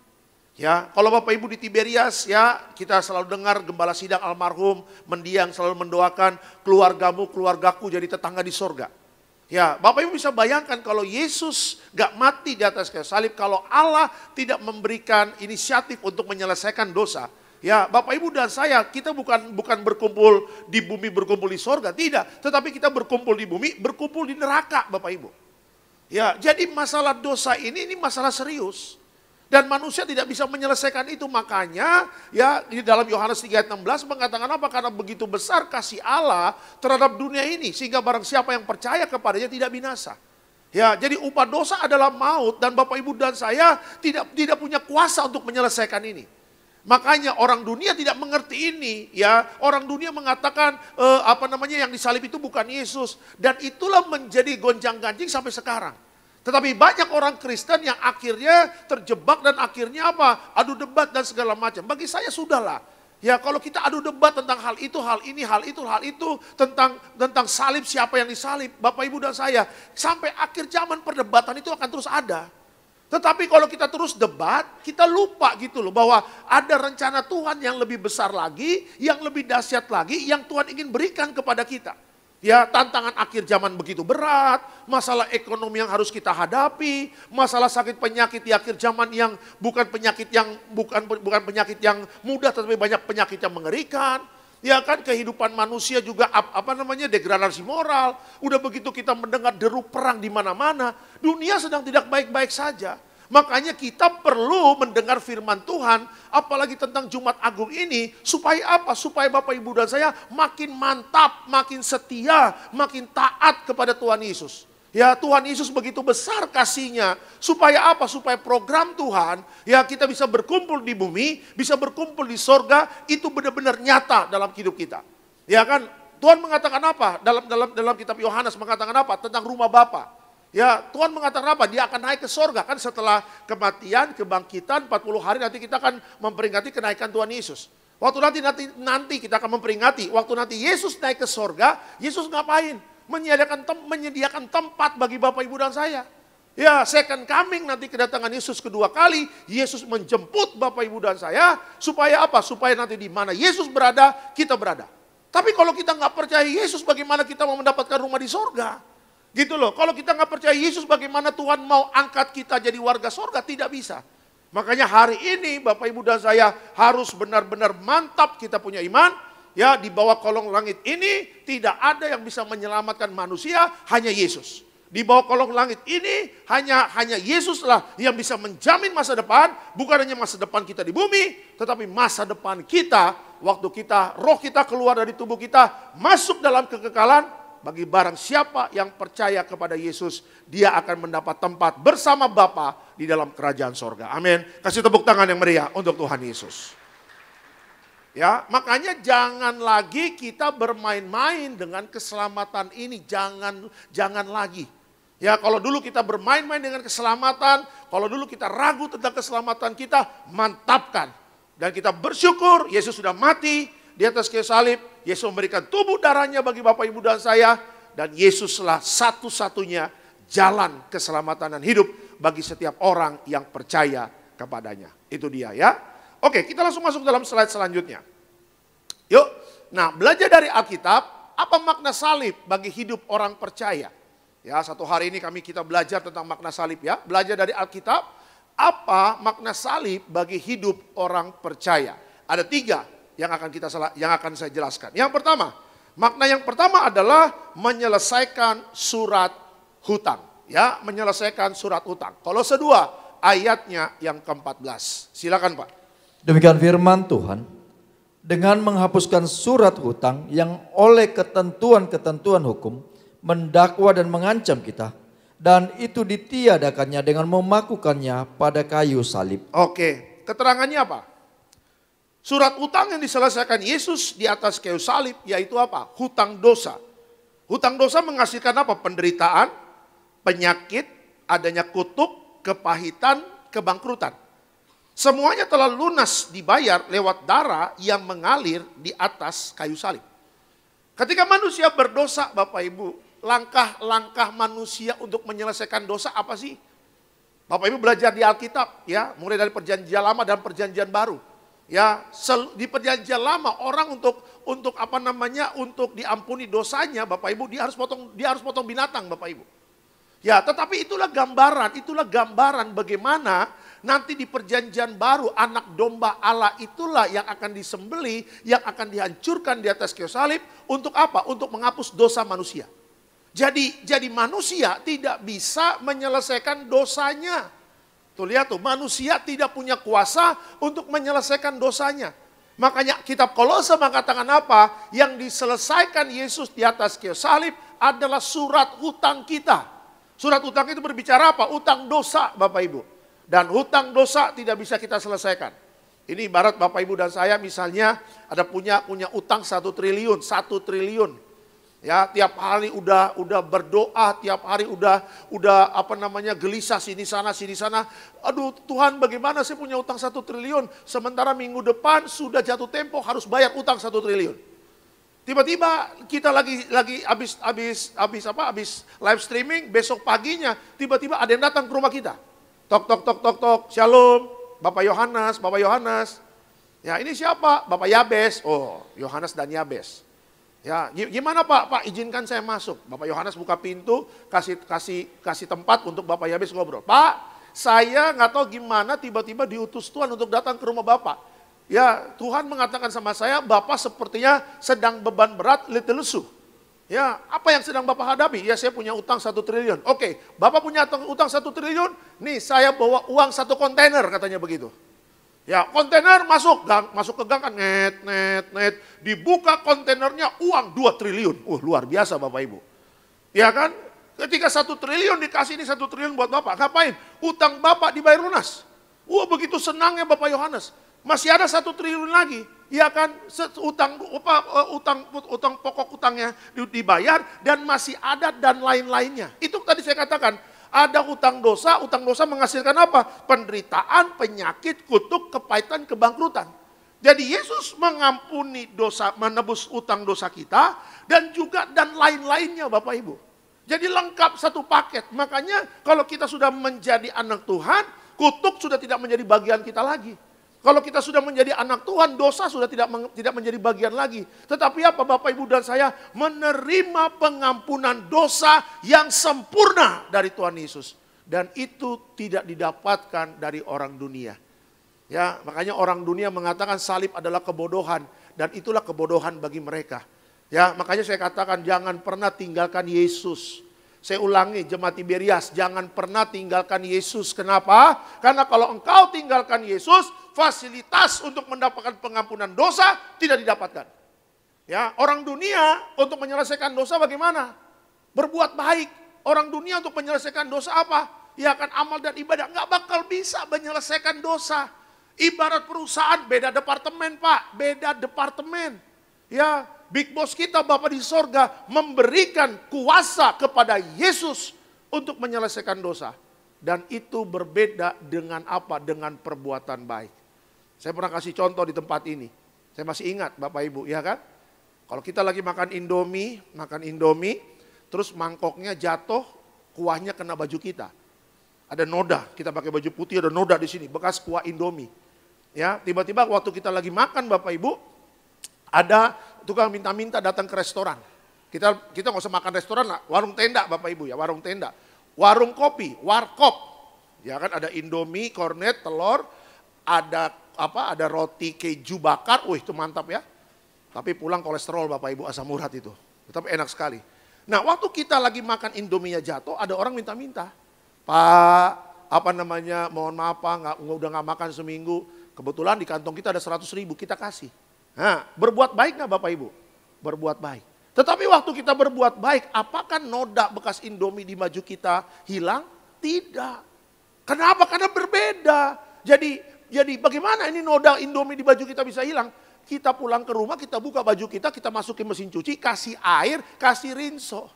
Ya, kalau Bapak Ibu di Tiberias ya, kita selalu dengar gembala sidang almarhum mendiang selalu mendoakan keluargaku jadi tetangga di sorga. Ya, Bapak Ibu bisa bayangkan kalau Yesus gak mati di atas kayu salib, kalau Allah tidak memberikan inisiatif untuk menyelesaikan dosa. Ya, Bapak Ibu dan saya, kita bukan berkumpul di bumi, berkumpul di sorga, tidak. Tetapi kita berkumpul di bumi, berkumpul di neraka Bapak Ibu. Ya, jadi masalah dosa ini masalah serius. Dan manusia tidak bisa menyelesaikan itu. Makanya ya di dalam Yohanes 3 ayat 16 mengatakan apa? Karena begitu besar kasih Allah terhadap dunia ini. Sehingga barang siapa yang percaya kepadanya tidak binasa. Ya, jadi upah dosa adalah maut. Dan Bapak Ibu dan saya tidak punya kuasa untuk menyelesaikan ini. Makanya orang dunia tidak mengerti ini, ya. Orang dunia mengatakan yang disalib itu bukan Yesus, dan itulah menjadi gonjang-ganjing sampai sekarang. Tetapi banyak orang Kristen yang akhirnya terjebak dan akhirnya apa? Adu debat dan segala macam. Bagi saya sudahlah. Ya, kalau kita adu debat tentang hal itu, hal ini, hal itu tentang salib, siapa yang disalib, Bapak Ibu dan saya, sampai akhir zaman perdebatan itu akan terus ada. Tetapi kalau kita terus debat, kita lupa gitu loh bahwa ada rencana Tuhan yang lebih besar lagi, yang lebih dahsyat lagi, yang Tuhan ingin berikan kepada kita. Ya, tantangan akhir zaman begitu berat, masalah ekonomi yang harus kita hadapi, masalah sakit penyakit di akhir zaman yang bukan penyakit yang mudah, tetapi banyak penyakit yang mengerikan. Ya kan, kehidupan manusia juga degradasi moral. Udah begitu kita mendengar deru perang di mana-mana, dunia sedang tidak baik-baik saja. Makanya kita perlu mendengar firman Tuhan, apalagi tentang Jumat Agung ini, supaya apa? Supaya Bapak Ibu dan saya makin mantap, makin setia, makin taat kepada Tuhan Yesus. Ya, Tuhan Yesus begitu besar kasihnya, supaya apa? Supaya program Tuhan, ya kita bisa berkumpul di bumi, bisa berkumpul di sorga, itu benar-benar nyata dalam hidup kita. Ya kan, Tuhan mengatakan apa? Dalam kitab Yohanes mengatakan apa? Tentang rumah Bapa. Ya, Tuhan mengatakan apa? Dia akan naik ke sorga. Kan setelah kematian, kebangkitan, 40 hari nanti kita akan memperingati kenaikan Tuhan Yesus. Waktu nanti kita akan memperingati, waktu nanti Yesus naik ke sorga, Yesus ngapain? Menyediakan tempat bagi Bapak, Ibu, dan saya. Ya, second coming nanti kedatangan Yesus kedua kali, Yesus menjemput Bapak, Ibu, dan saya. Supaya apa? Supaya nanti di mana Yesus berada, kita berada. Tapi kalau kita nggak percaya Yesus, bagaimana kita mau mendapatkan rumah di sorga? Gitu loh, kalau kita nggak percaya Yesus, bagaimana Tuhan mau angkat kita jadi warga sorga? Tidak bisa. Makanya hari ini Bapak, Ibu, dan saya harus benar-benar mantap kita punya iman. Ya, di bawah kolong langit ini tidak ada yang bisa menyelamatkan manusia, hanya Yesus. Di bawah kolong langit ini hanya Yesuslah yang bisa menjamin masa depan. Bukan hanya masa depan kita di bumi, tetapi masa depan kita waktu roh kita keluar dari tubuh kita, masuk dalam kekekalan. Bagi barang siapa yang percaya kepada Yesus, dia akan mendapat tempat bersama Bapa di dalam kerajaan sorga. Amin. Kasih tepuk tangan yang meriah untuk Tuhan Yesus. Ya, makanya jangan lagi kita bermain-main dengan keselamatan ini. Jangan lagi. Ya, kalau dulu kita bermain-main dengan keselamatan, kalau dulu kita ragu tentang keselamatan kita, mantapkan. Dan kita bersyukur Yesus sudah mati di atas kayu salib. Yesus memberikan tubuh darahnya bagi Bapak, Ibu, dan saya. Dan Yesuslah satu-satunya jalan keselamatan dan hidup bagi setiap orang yang percaya kepadanya. Itu dia ya. Oke, kita langsung masuk dalam slide selanjutnya. Yuk, nah belajar dari Alkitab, apa makna salib bagi hidup orang percaya? Ya, satu hari ini kita belajar tentang makna salib ya. Belajar dari Alkitab, apa makna salib bagi hidup orang percaya? Ada 3 yang akan saya jelaskan. Yang pertama, makna yang pertama adalah menyelesaikan surat hutang. Ya, menyelesaikan surat hutang. Kolose 2 ayatnya yang ke-14. Silakan Pak. Demikian firman Tuhan, dengan menghapuskan surat hutang yang oleh ketentuan-ketentuan hukum mendakwa dan mengancam kita, dan itu ditiadakannya dengan memakukannya pada kayu salib. Oke, keterangannya apa? Surat hutang yang diselesaikan Yesus di atas kayu salib, yaitu apa? Hutang dosa. Hutang dosa menghasilkan apa? Penderitaan, penyakit, adanya kutuk, kepahitan, kebangkrutan. Semuanya telah lunas dibayar lewat darah yang mengalir di atas kayu salib. Ketika manusia berdosa, Bapak Ibu, langkah-langkah manusia untuk menyelesaikan dosa apa sih? Bapak Ibu belajar di Alkitab ya, mulai dari perjanjian lama dan perjanjian baru. Ya, di perjanjian lama orang untuk diampuni dosanya, Bapak Ibu, dia harus potong binatang, Bapak Ibu. Ya, tetapi itulah gambaran bagaimana nanti di perjanjian baru anak domba Allah itulah yang akan disembelih, yang akan dihancurkan di atas kayu salib untuk apa? Untuk menghapus dosa manusia. Jadi manusia tidak bisa menyelesaikan dosanya. Tuh lihat tuh, manusia tidak punya kuasa untuk menyelesaikan dosanya. Makanya kitab Kolose mengatakan apa? Yang diselesaikan Yesus di atas kayu salib adalah surat hutang kita. Surat hutang itu berbicara apa? Hutang dosa, Bapak Ibu. Dan hutang dosa tidak bisa kita selesaikan. Ini ibarat Bapak Ibu dan saya misalnya ada punya utang 1 triliun. Ya, tiap hari udah berdoa, tiap hari udah gelisah sini sana. Aduh Tuhan, bagaimana saya punya utang 1 triliun, sementara minggu depan sudah jatuh tempo harus bayar utang 1 triliun. Tiba-tiba kita lagi habis live streaming, besok paginya tiba-tiba ada yang datang ke rumah kita. Tok, shalom, Bapak Yohanes. Ya, ini siapa? Bapak Yabes. Oh, Yohanes dan Yabes. Ya, gimana Pak? Izinkan saya masuk. Bapak Yohanes buka pintu, kasih tempat untuk Bapak Yabes ngobrol. Pak, saya nggak tahu gimana tiba-tiba diutus Tuhan untuk datang ke rumah Bapak. Ya, Tuhan mengatakan sama saya, Bapak sepertinya sedang beban berat, letih lesu. Ya, apa yang sedang Bapak hadapi? Ya, saya punya utang 1 triliun. Oke, Bapak punya utang 1 triliun, nih saya bawa uang 1 kontainer, katanya begitu. Ya, kontainer masuk ke gang kan, net, dibuka kontainernya uang 2 triliun. Luar biasa Bapak Ibu. Ya kan, ketika 1 triliun dikasih ini 1 triliun buat Bapak, ngapain? Utang Bapak dibayar lunas. Begitu senangnya Bapak Yohanes. Masih ada 1 triliun lagi. ya kan, utang pokok utangnya dibayar dan masih ada dan lain-lainnya. Itu tadi saya katakan, ada utang dosa menghasilkan apa? Penderitaan, penyakit, kutuk, kepahitan, kebangkrutan. Jadi Yesus mengampuni dosa, menebus utang dosa kita dan juga dan lain-lainnya Bapak Ibu. Jadi lengkap satu paket. Makanya kalau kita sudah menjadi anak Tuhan, kutuk sudah tidak menjadi bagian kita lagi. Kalau kita sudah menjadi anak Tuhan, dosa sudah tidak menjadi bagian lagi. Tetapi apa Bapak Ibu dan saya? Menerima pengampunan dosa yang sempurna dari Tuhan Yesus. Dan itu tidak didapatkan dari orang dunia. Ya, makanya orang dunia mengatakan salib adalah kebodohan. Dan itulah kebodohan bagi mereka. Ya, makanya saya katakan jangan pernah tinggalkan Yesus. Saya ulangi, jemaat Tiberias, jangan pernah tinggalkan Yesus. Kenapa? Karena kalau engkau tinggalkan Yesus, fasilitas untuk mendapatkan pengampunan dosa tidak didapatkan. Ya, orang dunia untuk menyelesaikan dosa bagaimana? Berbuat baik. Orang dunia untuk menyelesaikan dosa apa? Ya kan amal dan ibadah. Nggak bakal bisa menyelesaikan dosa. Ibarat perusahaan, beda departemen Pak, beda departemen. Ya, Big Boss kita Bapa di sorga memberikan kuasa kepada Yesus untuk menyelesaikan dosa. Dan itu berbeda dengan apa? Dengan perbuatan baik. Saya pernah kasih contoh di tempat ini. Saya masih ingat Bapak Ibu, ya kan? Kalau kita lagi makan Indomie, terus mangkoknya jatuh, kuahnya kena baju kita. Ada noda, kita pakai baju putih ada noda di sini, bekas kuah Indomie. Ya, tiba-tiba waktu kita lagi makan Bapak Ibu, ada tukang minta-minta datang ke restoran. Kita nggak usah makan restoran lah, warung tenda Bapak Ibu ya, warung tenda. Warung kopi, warkop. Ya kan ada Indomie, kornet, telur, ada roti keju bakar, itu mantap ya. Tapi pulang kolesterol Bapak Ibu, asam urat itu. Tapi enak sekali. Nah, waktu kita lagi makan Indomie-nya jatuh, ada orang minta-minta. Pak, mohon maaf Pak, udah nggak makan seminggu. Kebetulan di kantong kita ada 100.000, kita kasih. Nah, berbuat baik nggak Bapak Ibu? Berbuat baik. Tetapi waktu kita berbuat baik, apakah noda bekas Indomie di baju kita hilang? Tidak. Kenapa? Karena berbeda. Jadi bagaimana ini noda Indomie di baju kita bisa hilang? Kita pulang ke rumah, kita buka baju kita masukin mesin cuci, kasih air, kasih rinso.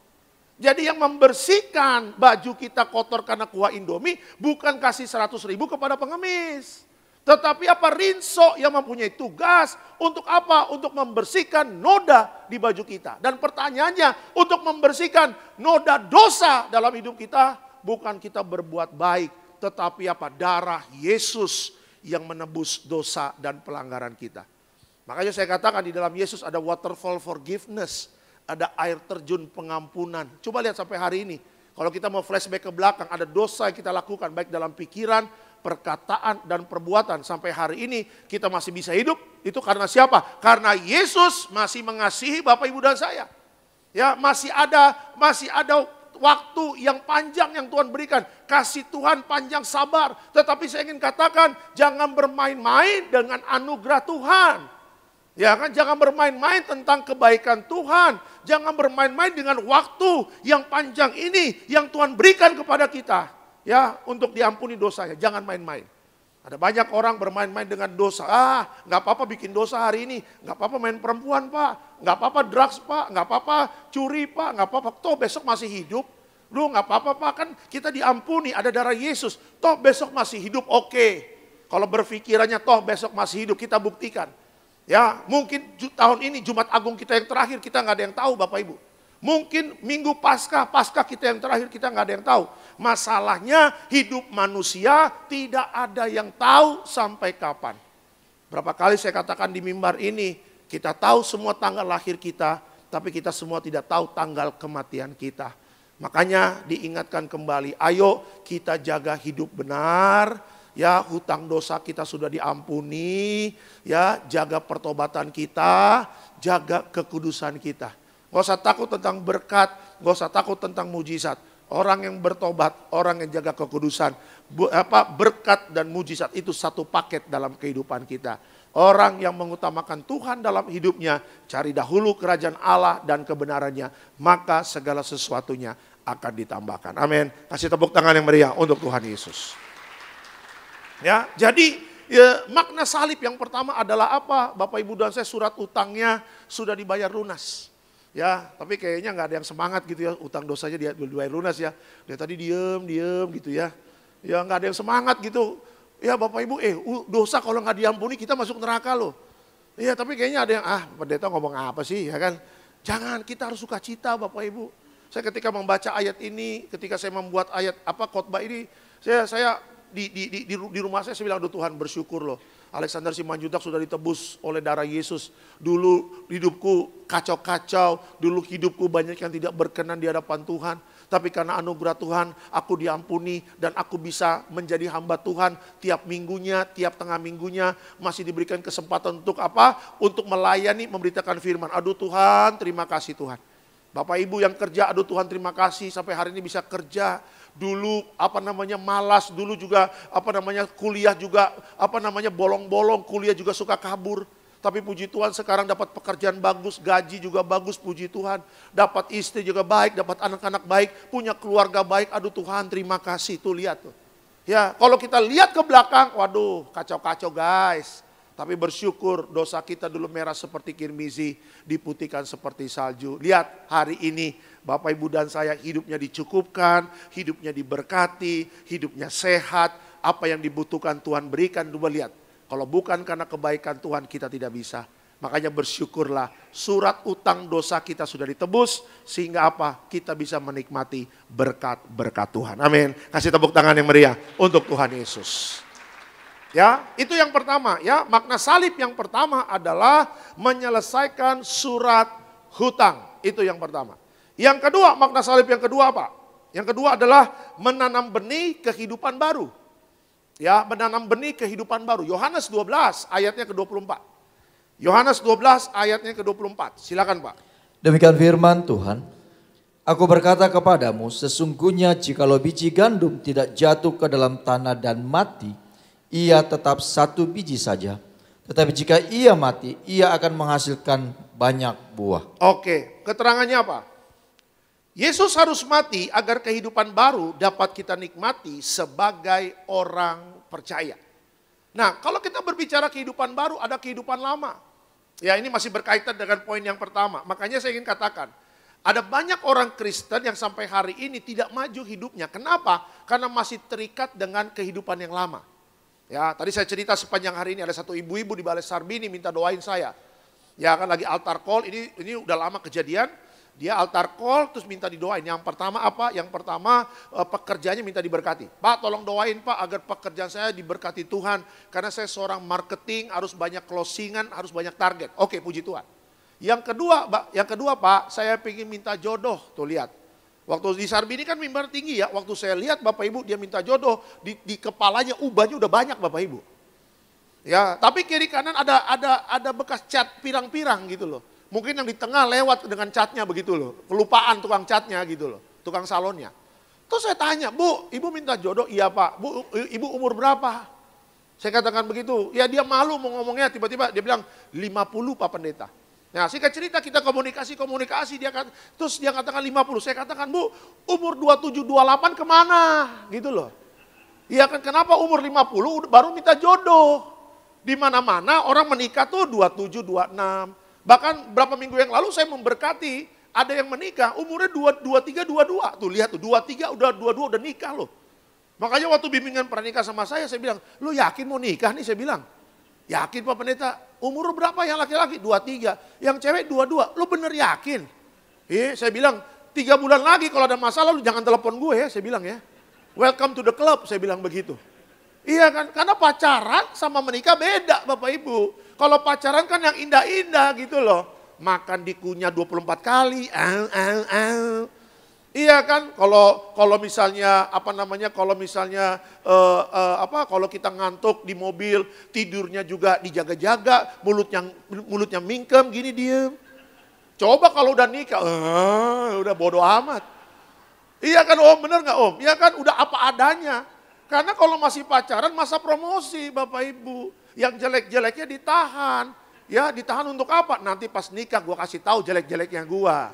Jadi yang membersihkan baju kita kotor karena kuah Indomie, bukan kasih 100.000 kepada pengemis. Tetapi apa? Rinso yang mempunyai tugas untuk apa? Untuk membersihkan noda di baju kita. Dan pertanyaannya, untuk membersihkan noda dosa dalam hidup kita, bukan kita berbuat baik, tetapi apa? Darah Yesus yang menebus dosa dan pelanggaran kita. Makanya saya katakan di dalam Yesus ada waterfall forgiveness, ada air terjun pengampunan. Coba lihat sampai hari ini, kalau kita mau flashback ke belakang, ada dosa yang kita lakukan baik dalam pikiran, perkataan dan perbuatan. Sampai hari ini kita masih bisa hidup, itu karena siapa? Karena Yesus masih mengasihi Bapak Ibu dan saya. Ya, masih ada waktu yang panjang yang Tuhan berikan. Kasih Tuhan panjang sabar. Tetapi saya ingin katakan, jangan bermain-main dengan anugerah Tuhan. Ya kan, jangan bermain-main tentang kebaikan Tuhan. Jangan bermain-main dengan waktu yang panjang ini yang Tuhan berikan kepada kita. Ya, untuk diampuni dosanya, jangan main-main. Ada banyak orang bermain-main dengan dosa. Nggak apa-apa bikin dosa hari ini, nggak apa-apa main perempuan Pak, nggak apa-apa drugs Pak, nggak apa-apa curi Pak, nggak apa-apa. Toh besok masih hidup, nggak apa-apa Pak, kan kita diampuni, ada darah Yesus. Toh besok masih hidup, oke. Kalau berpikirannya toh besok masih hidup, kita buktikan. Ya, mungkin tahun ini Jumat Agung kita yang terakhir, kita nggak ada yang tahu Bapak Ibu. Mungkin minggu Paskah kita yang terakhir, kita nggak ada yang tahu. Masalahnya hidup manusia tidak ada yang tahu sampai kapan. Berapa kali saya katakan di mimbar ini, kita tahu semua tanggal lahir kita, tapi kita semua tidak tahu tanggal kematian kita. Makanya diingatkan kembali, ayo kita jaga hidup benar, ya hutang dosa kita sudah diampuni, ya jaga pertobatan kita, jaga kekudusan kita. Gak usah takut tentang berkat, gak usah takut tentang mujizat. Orang yang bertobat, orang yang jaga kekudusan, berkat dan mujizat itu satu paket dalam kehidupan kita. Orang yang mengutamakan Tuhan dalam hidupnya, cari dahulu kerajaan Allah dan kebenarannya, maka segala sesuatunya akan ditambahkan. Amin. Kasih tepuk tangan yang meriah untuk Tuhan Yesus. Ya, jadi Ya, makna salib yang pertama adalah apa? Bapak Ibu dan saya, surat utangnya sudah dibayar lunas. Ya, tapi kayaknya nggak ada yang semangat gitu ya, utang dosanya dia dibayar lunas ya. Dia tadi diem gitu ya. Ya nggak ada yang semangat gitu. Ya Bapak Ibu, dosa kalau nggak diampuni kita masuk neraka loh. Ya tapi kayaknya ada yang, pendeta ngomong apa sih ya kan. Jangan, kita harus sukacita Bapak Ibu. Saya ketika membaca ayat ini, ketika saya membuat ayat khotbah ini, saya di rumah saya bilang, aduh Tuhan bersyukur loh. Alexander Simanjuntak sudah ditebus oleh darah Yesus. Dulu hidupku kacau-kacau, dulu hidupku banyak yang tidak berkenan di hadapan Tuhan. Tapi karena anugerah Tuhan, aku diampuni dan aku bisa menjadi hamba Tuhan tiap minggunya, tiap tengah minggunya. Masih diberikan kesempatan untuk apa? Untuk melayani, memberitakan firman. Aduh Tuhan, terima kasih Tuhan. Bapak Ibu yang kerja, aduh Tuhan terima kasih sampai hari ini bisa kerja. Dulu malas, dulu juga kuliah juga bolong-bolong, kuliah juga suka kabur. Tapi puji Tuhan sekarang dapat pekerjaan bagus, gaji juga bagus, puji Tuhan. Dapat istri juga baik, dapat anak-anak baik, punya keluarga baik. Aduh Tuhan terima kasih, tuh lihat tuh. Ya kalau kita lihat ke belakang, waduh kacau-kacau guys. Tapi bersyukur dosa kita dulu merah seperti kirmizi, diputihkan seperti salju. Lihat hari ini Bapak Ibu dan saya hidupnya dicukupkan, hidupnya diberkati, hidupnya sehat. Apa yang dibutuhkan Tuhan berikan. Coba lihat, kalau bukan karena kebaikan Tuhan kita tidak bisa. Makanya bersyukurlah, surat utang dosa kita sudah ditebus. Sehingga apa? Kita bisa menikmati berkat-berkat Tuhan. Amin. Kasih tepuk tangan yang meriah untuk Tuhan Yesus. Ya, itu yang pertama ya. Makna salib yang pertama adalah menyelesaikan surat hutang. Itu yang pertama. Yang kedua, makna salib yang kedua apa? Yang kedua adalah menanam benih kehidupan baru. Ya, menanam benih kehidupan baru. Yohanes 12 ayatnya ke-24. Yohanes 12 ayatnya ke-24. Silakan Pak. Demikian firman Tuhan. Aku berkata kepadamu, sesungguhnya jikalau biji gandum tidak jatuh ke dalam tanah dan mati, ia tetap satu biji saja. Tetapi jika ia mati, ia akan menghasilkan banyak buah. Oke, keterangannya apa? Yesus harus mati agar kehidupan baru dapat kita nikmati sebagai orang percaya. Nah, kalau kita berbicara kehidupan baru, ada kehidupan lama. Ya, ini masih berkaitan dengan poin yang pertama. Makanya saya ingin katakan, ada banyak orang Kristen yang sampai hari ini tidak maju hidupnya. Kenapa? Karena masih terikat dengan kehidupan yang lama. Ya, tadi saya cerita sepanjang hari ini ada satu ibu-ibu di Balai Sarbini minta doain saya. Ya kan lagi altar call, ini udah lama kejadian. Dia altar call terus minta didoain. Yang pertama apa? Yang pertama pekerjaannya minta diberkati. Pak tolong doain Pak agar pekerjaan saya diberkati Tuhan. Karena saya seorang marketing, harus banyak closingan, harus banyak target. Oke, puji Tuhan. Yang kedua Pak, saya ingin minta jodoh. Tuh lihat. Waktu di Sarbini kan mimbar tinggi ya. Waktu saya lihat Bapak Ibu dia minta jodoh, di kepalanya ubahnya udah banyak Bapak Ibu. Ya, tapi kiri kanan ada bekas cat pirang-pirang gitu loh. Mungkin yang di tengah lewat dengan catnya begitu loh. Kelupaan tukang catnya gitu loh, tukang salonnya. Terus saya tanya, Bu, Ibu minta jodoh? Iya Pak. Bu, Ibu umur berapa? Saya katakan begitu. Ya dia malu mau ngomongnya, tiba-tiba dia bilang 50 Pak Pendeta. Nah, singkat cerita kita komunikasi, terus dia katakan 50. Saya katakan, Bu, umur 27, 28 kemana? Gitu loh. Iya kan, kenapa umur 50 baru minta jodoh? Di mana-mana orang menikah tuh 27, 26. Bahkan berapa minggu yang lalu saya memberkati, ada yang menikah umurnya 23, 22. Tuh lihat tuh, 23 udah nikah loh. Makanya waktu bimbingan pernikah sama saya bilang, lu yakin mau nikah nih? Saya bilang, yakin Pak Pendeta. Umur berapa yang laki-laki? 23. Yang cewek 22. Lu bener yakin? Saya bilang 3 bulan lagi kalau ada masalah lu jangan telepon gue ya. Saya bilang ya. Welcome to the club. Saya bilang begitu. Iya kan? Karena pacaran sama menikah beda Bapak Ibu. Kalau pacaran kan yang indah-indah gitu loh. Makan dikunyah 24 kali. Iya kan, kalau misalnya kalau kita ngantuk di mobil, tidurnya juga dijaga-jaga, mulutnya mingkem gini diem. Coba kalau udah nikah, udah bodo amat. Iya kan Om, bener nggak Om? Iya kan udah apa adanya. Karena kalau masih pacaran masa promosi Bapak Ibu, yang jelek-jeleknya ditahan. Ya ditahan untuk apa? Nanti pas nikah gua kasih tahu jelek-jeleknya gua.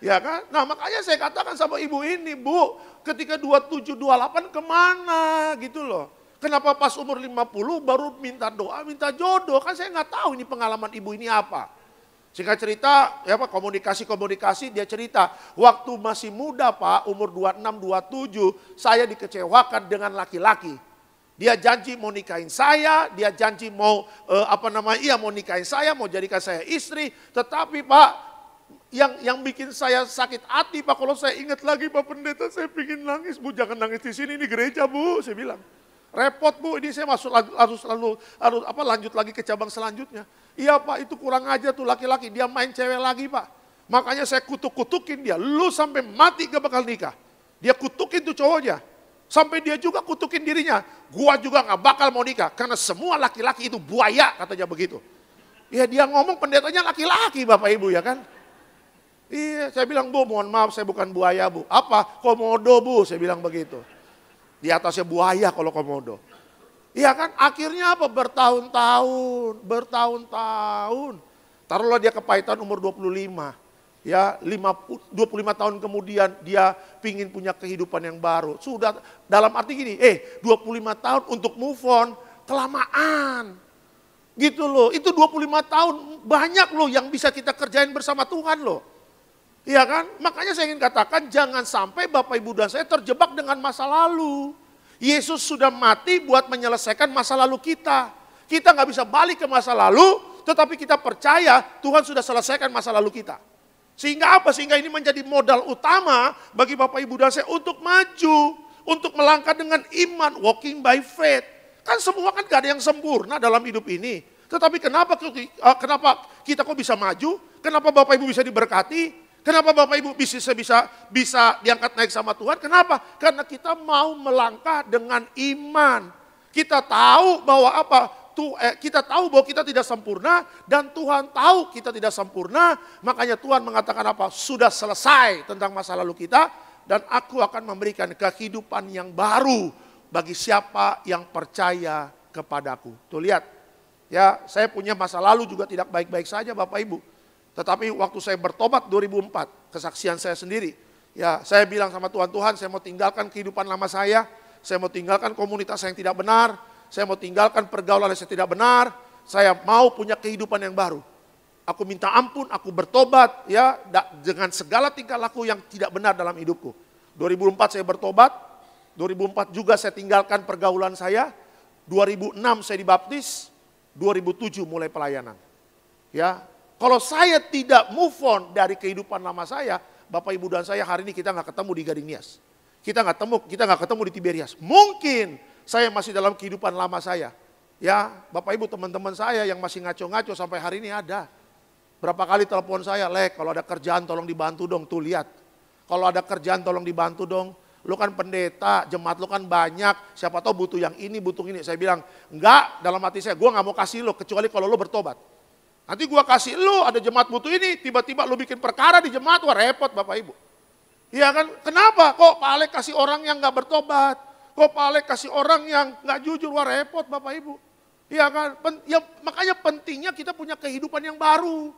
Ya kan? Nah makanya saya katakan sama ibu ini, Bu, ketika 27, 28 kemana gitu loh. Kenapa pas umur 50 baru minta doa, minta jodoh? Kan saya nggak tahu ini pengalaman ibu ini apa. Singkat cerita, ya Pak, komunikasi dia cerita, waktu masih muda Pak, umur 26, 27, saya dikecewakan dengan laki-laki. Dia janji mau nikahin saya, dia janji mau mau nikahin saya, mau jadikan saya istri. Tetapi Pak, yang bikin saya sakit hati Pak, kalau saya ingat lagi Pak Pendeta, saya pingin nangis. Bu, jangan nangis di sini, ini gereja Bu, saya bilang. Repot Bu, ini saya harus lanjut lagi ke cabang selanjutnya. Iya Pak, itu kurang aja tuh laki-laki, dia main cewek lagi Pak. Makanya saya kutuk-kutukin dia, lu sampai mati gak bakal nikah. Dia kutukin tuh cowoknya. Sampai dia juga kutukin dirinya, gua juga gak bakal mau nikah. Karena semua laki-laki itu buaya, katanya begitu. Ya dia ngomong pendetanya laki-laki Bapak Ibu ya kan. Iya, saya bilang Bu, mohon maaf saya bukan buaya Bu. Apa? Komodo Bu, saya bilang begitu. Di atasnya buaya kalau komodo. Iya kan, akhirnya apa? Bertahun-tahun. Taruhlah dia kepahitan umur 25. Ya, 25 tahun kemudian dia pingin punya kehidupan yang baru. Sudah, dalam arti gini, 25 tahun untuk move on, kelamaan. Gitu loh, itu 25 tahun banyak loh yang bisa kita kerjain bersama Tuhan loh. Iya kan, makanya saya ingin katakan jangan sampai Bapak Ibu dan saya terjebak dengan masa lalu. Yesus sudah mati buat menyelesaikan masa lalu kita. Kita nggak bisa balik ke masa lalu, tetapi kita percaya Tuhan sudah selesaikan masa lalu kita. Sehingga apa? Sehingga ini menjadi modal utama bagi Bapak Ibu dan saya untuk maju, untuk melangkah dengan iman, walking by faith. Kan semua kan gak ada yang sempurna dalam hidup ini. Tetapi kenapa kita kok bisa maju? Kenapa Bapak Ibu bisa diberkati? Kenapa Bapak Ibu bisa diangkat naik sama Tuhan? Kenapa? Karena kita mau melangkah dengan iman. Kita tahu bahwa kita tahu bahwa kita tidak sempurna dan Tuhan tahu kita tidak sempurna. Makanya Tuhan mengatakan apa? Sudah selesai tentang masa lalu kita dan aku akan memberikan kehidupan yang baru bagi siapa yang percaya kepadaku. Tuh lihat, ya saya punya masa lalu juga tidak baik-baik saja Bapak Ibu. Tetapi waktu saya bertobat 2004, kesaksian saya sendiri. Ya, saya bilang sama Tuhan, saya mau tinggalkan kehidupan lama saya mau tinggalkan komunitas yang tidak benar, saya mau tinggalkan pergaulan yang tidak benar, saya mau punya kehidupan yang baru. Aku minta ampun, aku bertobat ya dengan segala tingkah laku yang tidak benar dalam hidupku. 2004 saya bertobat, 2004 juga saya tinggalkan pergaulan saya, 2006 saya dibaptis, 2007 mulai pelayanan. Ya, kalau saya tidak move on dari kehidupan lama saya, Bapak Ibu dan saya hari ini kita nggak ketemu di Gading Nias. Kita nggak ketemu di Tiberias. Mungkin saya masih dalam kehidupan lama saya. Ya, Bapak Ibu teman-teman saya yang masih ngaco-ngaco sampai hari ini ada. Berapa kali telepon saya, Lek, kalau ada kerjaan tolong dibantu dong, tuh lihat. Kalau ada kerjaan tolong dibantu dong. Lu kan pendeta, jemaat lu kan banyak, siapa tahu butuh yang ini, butuh ini. Saya bilang, enggak, dalam hati saya, gue nggak mau kasih lo kecuali kalau lo bertobat. Nanti gua kasih lu, ada jemaat butuh ini, tiba-tiba lu bikin perkara di jemaat, wah repot Bapak Ibu. Iya kan, kenapa? Kok Pak Alek kasih orang yang gak bertobat? Kok Pak Alek kasih orang yang gak jujur, wah repot Bapak Ibu. Iya kan, makanya pentingnya kita punya kehidupan yang baru.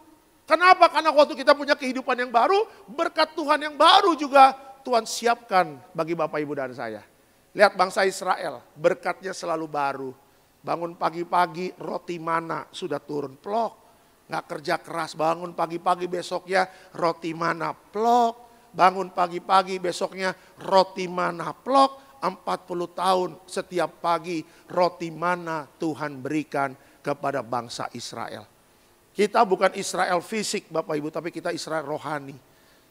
Kenapa? Karena waktu kita punya kehidupan yang baru, berkat Tuhan yang baru juga Tuhan siapkan bagi Bapak Ibu dan saya. Lihat bangsa Israel, berkatnya selalu baru. Bangun pagi-pagi, roti mana sudah turun, plok. Nggak kerja keras, bangun pagi-pagi besoknya roti mana plok. Bangun pagi-pagi besoknya roti mana plok. 40 tahun setiap pagi roti mana Tuhan berikan kepada bangsa Israel. Kita bukan Israel fisik Bapak Ibu, tapi kita Israel rohani.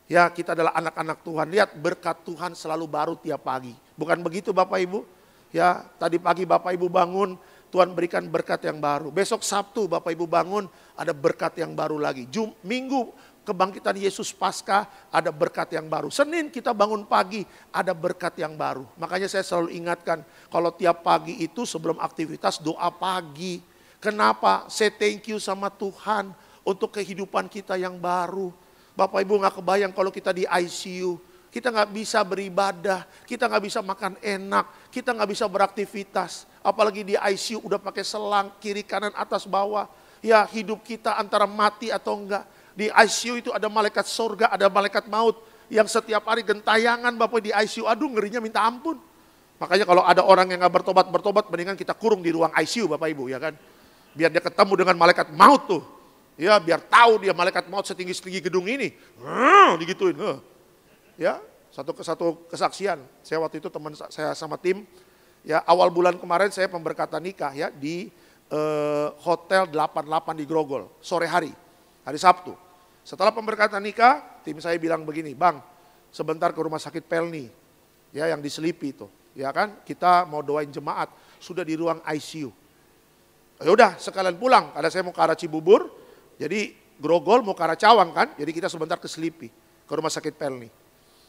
Ya, kita adalah anak-anak Tuhan. Lihat berkat Tuhan selalu baru tiap pagi. Bukan begitu Bapak Ibu? Ya, tadi pagi Bapak Ibu bangun, Tuhan berikan berkat yang baru. Besok Sabtu Bapak Ibu bangun, ada berkat yang baru lagi. Minggu kebangkitan Yesus Paskah, ada berkat yang baru. Senin kita bangun pagi, ada berkat yang baru. Makanya saya selalu ingatkan, kalau tiap pagi itu sebelum aktivitas doa pagi. Kenapa? Say thank you sama Tuhan untuk kehidupan kita yang baru. Bapak Ibu gak kebayang kalau kita di ICU. Kita gak bisa beribadah, kita gak bisa makan enak, kita gak bisa beraktivitas. Apalagi di ICU udah pakai selang, kiri kanan atas bawah. Ya hidup kita antara mati atau enggak. Di ICU itu ada malaikat surga, ada malaikat maut. Yang setiap hari gentayangan Bapak di ICU, aduh ngerinya minta ampun. Makanya kalau ada orang yang gak bertobat, mendingan kita kurung di ruang ICU Bapak Ibu ya kan. Biar dia ketemu dengan malaikat maut tuh. Ya biar tahu dia malaikat maut setinggi gedung ini. Digituin. Ya satu kesaksian. Saya waktu itu teman saya sama tim. Ya awal bulan kemarin saya pemberkatan nikah ya di Hotel 88 di Grogol. Sore hari Sabtu. Setelah pemberkatan nikah, tim saya bilang begini, Bang, sebentar ke rumah sakit Pelni, ya yang di Selipi itu, ya kan, kita mau doain jemaat, sudah di ruang ICU. Ya udah, sekalian pulang, karena saya mau ke arah Cibubur, jadi Grogol mau ke arah Cawang kan, jadi kita sebentar ke Selipi, ke rumah sakit Pelni.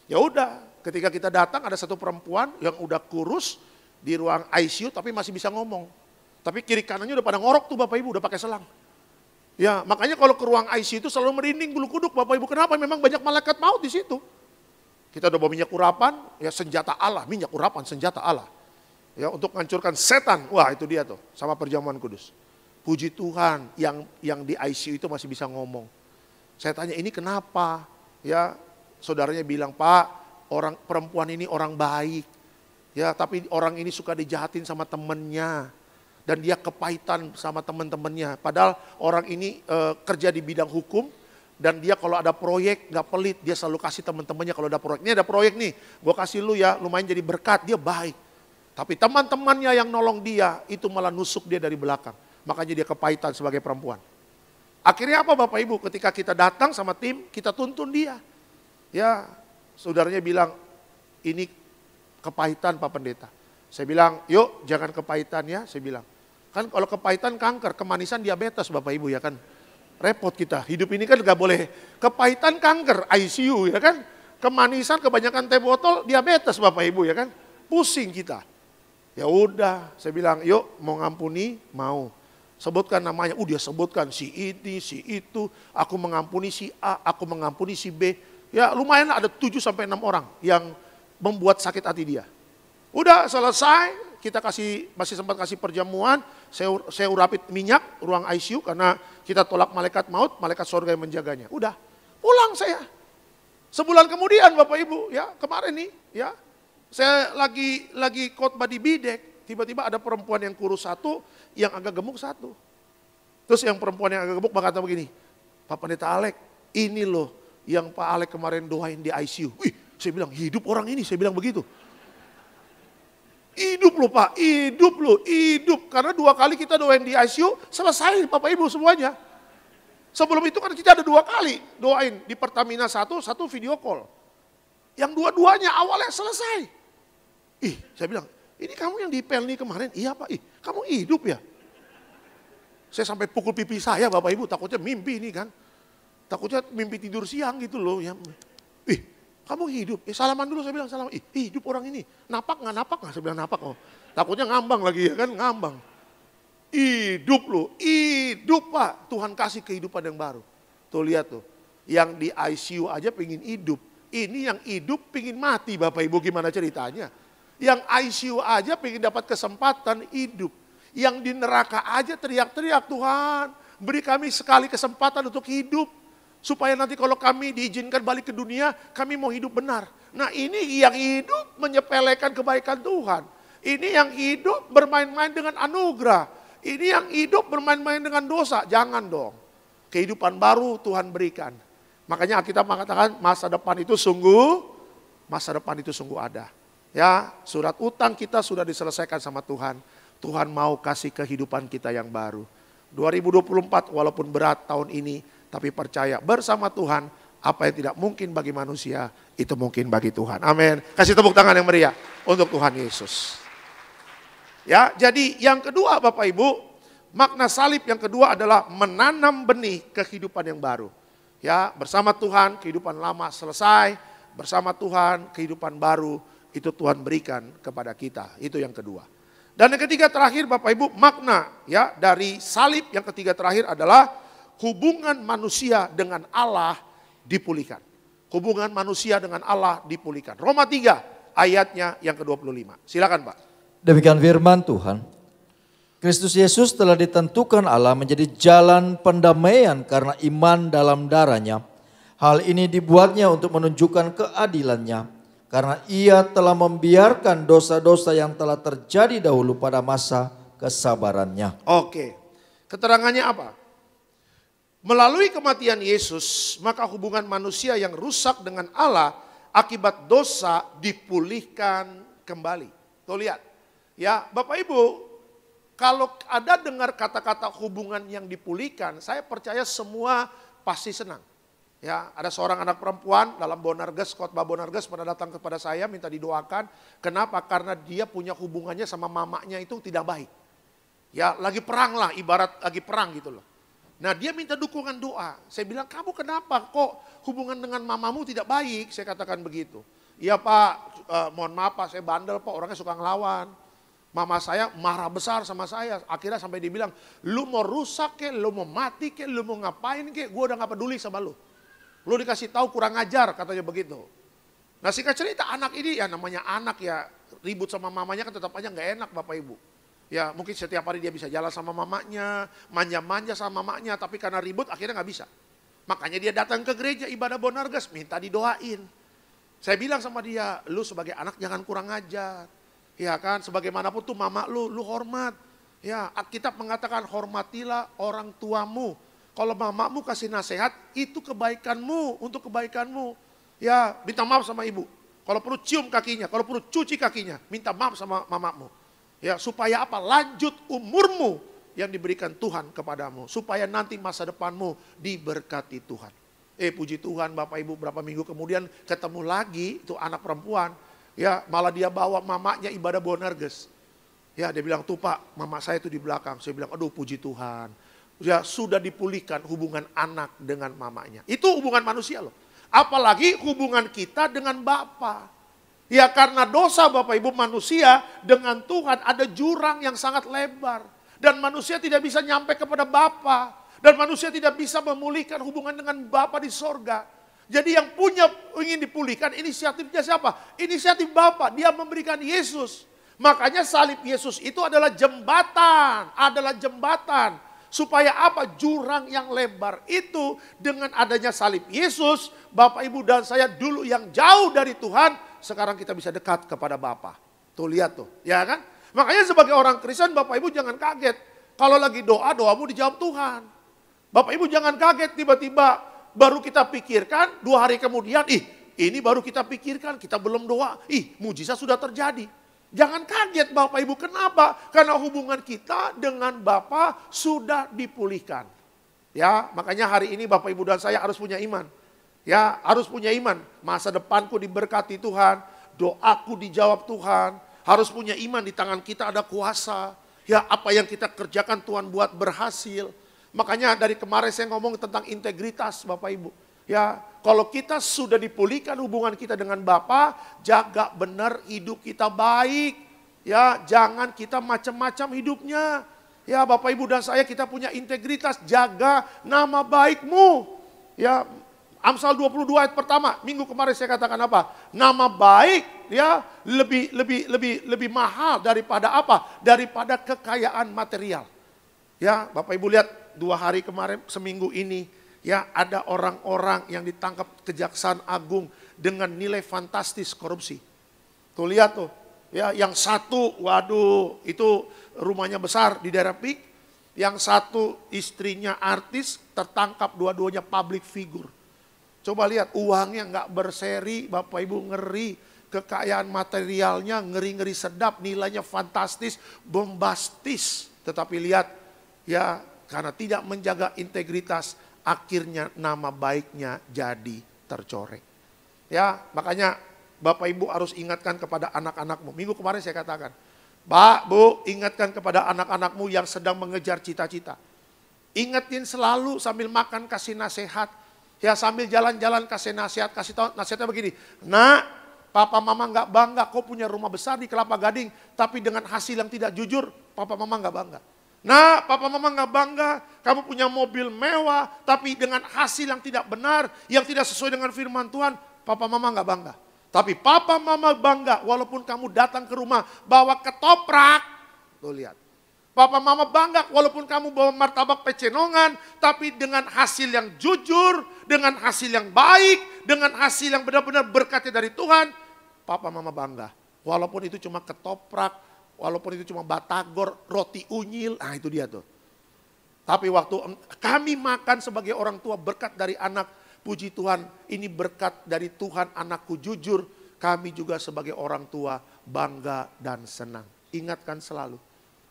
Ya udah, ketika kita datang ada satu perempuan yang udah kurus di ruang ICU, tapi masih bisa ngomong. Tapi kiri kanannya udah pada ngorok tuh Bapak Ibu, udah pakai selang. Ya, makanya kalau ke ruang ICU itu selalu merinding bulu kuduk Bapak Ibu. Kenapa? Memang banyak malaikat maut di situ. Kita udah bawa minyak urapan, ya senjata Allah, minyak urapan senjata Allah. Ya, untuk menghancurkan setan. Wah, itu dia tuh, sama perjamuan kudus. Puji Tuhan, yang di ICU itu masih bisa ngomong. Saya tanya, ini kenapa? Ya, saudaranya bilang, Pak, orang perempuan ini orang baik. Ya, tapi orang ini suka dijahatin sama temennya. Dan dia kepahitan sama teman-temannya. Padahal orang ini kerja di bidang hukum. Dan dia kalau ada proyek gak pelit. Dia selalu kasih teman-temannya kalau ada proyek. Ini ada proyek nih, gue kasih lu ya, lumayan jadi berkat. Dia baik. Tapi teman-temannya yang nolong dia, itu malah nusuk dia dari belakang. Makanya dia kepahitan sebagai perempuan. Akhirnya apa Bapak Ibu? Ketika kita datang sama tim, kita tuntun dia. Ya, saudaranya bilang, ini kepahitan Pak Pendeta. Saya bilang, yuk jangan kepahitan ya, saya bilang. Kan kalau kepahitan kanker, kemanisan diabetes Bapak Ibu ya kan. Repot kita, hidup ini kan gak boleh. Kepahitan kanker, ICU ya kan. Kemanisan kebanyakan teh botol, diabetes Bapak Ibu ya kan. Pusing kita. Ya udah, saya bilang yuk mau ngampuni, mau. Sebutkan namanya, dia sebutkan si ini, si itu. Aku mengampuni si A, aku mengampuni si B. Ya lumayan ada 7-6 orang yang membuat sakit hati dia. Udah selesai. Kita masih sempat kasih perjamuan, saya urapin minyak ruang ICU karena kita tolak malaikat maut, malaikat surga yang menjaganya. Udah, pulang saya. Sebulan kemudian Bapak Ibu, ya kemarin nih, ya saya lagi khotbah di Bidek, tiba-tiba ada perempuan yang kurus satu, yang agak gemuk satu. Terus yang perempuan yang agak gemuk berkata begini, Pak Pendeta Alek, ini loh yang Pak Alek kemarin doain di ICU. Wih, saya bilang hidup orang ini, saya bilang begitu. Hidup loh Pak, hidup loh, hidup. Karena 2 kali kita doain di ICU, selesai Bapak Ibu semuanya. Sebelum itu kan kita ada 2 kali doain di Pertamina satu video call. Yang dua-duanya awalnya selesai. Saya bilang, ini kamu yang di Pelni kemarin? Iya Pak, kamu hidup ya? Saya sampai pukul pipi saya Bapak Ibu, takutnya mimpi ini kan. Takutnya mimpi tidur siang gitu loh. Ya. Kamu hidup, salaman dulu saya bilang salaman. Hidup orang ini, napak nggak? Saya bilang napak. Oh. Takutnya ngambang lagi ya kan, ngambang. Hidup loh, hidup Pak. Tuhan kasih kehidupan yang baru. Tuh lihat tuh, yang di ICU aja pengen hidup. Ini yang hidup pengen mati Bapak Ibu, gimana ceritanya. Yang ICU aja pengen dapat kesempatan hidup. Yang di neraka aja teriak-teriak, Tuhan beri kami sekali kesempatan untuk hidup. Supaya nanti kalau kami diizinkan balik ke dunia, kami mau hidup benar. Nah ini yang hidup menyepelekan kebaikan Tuhan. Ini yang hidup bermain-main dengan anugerah. Ini yang hidup bermain-main dengan dosa. Jangan dong. Kehidupan baru Tuhan berikan. Makanya Alkitab mengatakan masa depan itu sungguh ada. Ya, surat utang kita sudah diselesaikan sama Tuhan. Tuhan mau kasih kehidupan kita yang baru. 2024 walaupun berat tahun ini, tapi percaya bersama Tuhan, apa yang tidak mungkin bagi manusia, itu mungkin bagi Tuhan. Amin. Kasih tepuk tangan yang meriah untuk Tuhan Yesus. Ya, jadi yang kedua Bapak Ibu, makna salib yang kedua adalah menanam benih kehidupan yang baru. Ya, bersama Tuhan kehidupan lama selesai, bersama Tuhan kehidupan baru itu Tuhan berikan kepada kita. Itu yang kedua. Dan yang ketiga terakhir Bapak Ibu, makna ya dari salib yang ketiga terakhir adalah hubungan manusia dengan Allah dipulihkan. Hubungan manusia dengan Allah dipulihkan. Roma 3 ayatnya yang ke-25. Silakan Pak. Demikian firman Tuhan. Kristus Yesus telah ditentukan Allah menjadi jalan pendamaian karena iman dalam darahnya. Hal ini dibuatnya untuk menunjukkan keadilannya karena ia telah membiarkan dosa-dosa yang telah terjadi dahulu pada masa kesabarannya. Oke, keterangannya apa? Melalui kematian Yesus, maka hubungan manusia yang rusak dengan Allah akibat dosa dipulihkan kembali. Tuh lihat, ya Bapak Ibu, kalau ada dengar kata-kata hubungan yang dipulihkan, saya percaya semua pasti senang. Ya, ada seorang anak perempuan dalam Bonarges, khotbah Bonarges pernah datang kepada saya minta didoakan. Kenapa? Karena dia punya hubungannya sama mamanya itu tidak baik. Ya, lagi perang lah, ibarat lagi perang gitu loh. Nah, dia minta dukungan doa. Saya bilang, kamu kenapa kok hubungan dengan mamamu tidak baik? Saya katakan begitu. Iya Pak, mohon maaf Pak, saya bandel Pak, orangnya suka ngelawan. Mama saya marah besar sama saya. Akhirnya sampai dibilang, lu mau rusak ke, lu mau mati ke, lu mau ngapain ke, gue udah gak peduli sama lu. Lu dikasih tahu kurang ajar, katanya begitu. Nah singkat cerita anak ini, ya namanya anak ya, ribut sama mamanya kan tetap aja gak enak Bapak Ibu. Ya mungkin setiap hari dia bisa jalan sama mamanya, manja-manja sama mamanya, tapi karena ribut akhirnya gak bisa. Makanya dia datang ke gereja ibadah Bonarges, minta didoain. Saya bilang sama dia, lu sebagai anak jangan kurang ajar. Ya kan, sebagaimanapun tuh mama lu hormat. Ya, Alkitab mengatakan hormatilah orang tuamu. Kalau mamamu kasih nasihat, itu kebaikanmu, untuk kebaikanmu. Ya, minta maaf sama ibu. Kalau perlu cium kakinya, kalau perlu cuci kakinya, minta maaf sama mamamu. Ya, supaya apa? Lanjut umurmu yang diberikan Tuhan kepadamu. Supaya nanti masa depanmu diberkati Tuhan. Puji Tuhan Bapak Ibu, berapa minggu kemudian ketemu lagi itu anak perempuan. Ya, malah dia bawa mamanya ibadah Bonarges. Ya, dia bilang, tuh Pak, mama saya itu di belakang. Saya bilang, aduh puji Tuhan. Ya, sudah dipulihkan hubungan anak dengan mamanya. Itu hubungan manusia loh. Apalagi hubungan kita dengan Bapa. Ya, karena dosa Bapak Ibu manusia dengan Tuhan ada jurang yang sangat lebar. Dan manusia tidak bisa nyampe kepada Bapa. Dan manusia tidak bisa memulihkan hubungan dengan Bapa di sorga. Jadi yang punya ingin dipulihkan inisiatifnya siapa? Inisiatif Bapa, dia memberikan Yesus. Makanya salib Yesus itu adalah jembatan. Adalah jembatan. Supaya apa? Jurang yang lebar itu dengan adanya salib Yesus. Bapak Ibu dan saya dulu yang jauh dari Tuhan. Sekarang kita bisa dekat kepada Bapa. Tuh lihat tuh, ya kan? Makanya sebagai orang Kristen Bapak Ibu jangan kaget. Kalau lagi doa, doamu dijawab Tuhan. Bapak Ibu jangan kaget tiba-tiba baru kita pikirkan 2 hari kemudian, ini baru kita pikirkan, kita belum doa, mujizat sudah terjadi. Jangan kaget Bapak Ibu, kenapa? Karena hubungan kita dengan Bapa sudah dipulihkan. Ya, makanya hari ini Bapak Ibu dan saya harus punya iman. Ya, harus punya iman. Masa depanku diberkati Tuhan, doaku dijawab Tuhan. Harus punya iman, di tangan kita ada kuasa. Ya, apa yang kita kerjakan Tuhan buat berhasil. Makanya dari kemarin saya ngomong tentang integritas Bapak Ibu. Ya, kalau kita sudah dipulihkan hubungan kita dengan Bapa, jaga benar hidup kita baik. Ya, jangan kita macam-macam hidupnya. Ya, Bapak Ibu dan saya kita punya integritas, jaga nama baikmu. Ya, Amsal 22 ayat pertama, minggu kemarin saya katakan apa? Nama baik ya lebih mahal daripada apa? Daripada kekayaan material. Ya, Bapak Ibu lihat 2 hari kemarin, seminggu ini, ya ada orang-orang yang ditangkap Kejaksaan Agung dengan nilai fantastis korupsi. Tuh lihat tuh, ya yang satu, waduh itu rumahnya besar di daerah Pik. Yang satu istrinya artis, tertangkap dua-duanya public figure. Coba lihat uangnya nggak berseri, Bapak Ibu ngeri. Kekayaan materialnya ngeri-ngeri sedap, nilainya fantastis, bombastis. Tetapi lihat ya karena tidak menjaga integritas, akhirnya nama baiknya jadi tercoreng. Ya, makanya Bapak Ibu harus ingatkan kepada anak-anakmu. Minggu kemarin saya katakan, Pak, Bu, ingatkan kepada anak-anakmu yang sedang mengejar cita-cita. Ingetin selalu sambil makan kasih nasihat. Ya sambil jalan-jalan kasih nasihat, kasih tahu nasihatnya begini. Nak, papa mama nggak bangga kau punya rumah besar di Kelapa Gading. Tapi dengan hasil yang tidak jujur, papa mama nggak bangga. Nah, papa mama nggak bangga, kamu punya mobil mewah, tapi dengan hasil yang tidak benar, yang tidak sesuai dengan firman Tuhan, papa mama nggak bangga. Tapi papa mama bangga, walaupun kamu datang ke rumah bawa ketoprak, tuh lihat. Papa mama bangga, walaupun kamu bawa martabak pecenongan, tapi dengan hasil yang jujur, dengan hasil yang baik, dengan hasil yang benar-benar berkatnya dari Tuhan, papa mama bangga. Walaupun itu cuma ketoprak, walaupun itu cuma batagor, roti unyil, nah itu dia tuh. Tapi waktu kami makan sebagai orang tua berkat dari anak, puji Tuhan, ini berkat dari Tuhan, anakku jujur, kami juga sebagai orang tua bangga dan senang. Ingatkan selalu.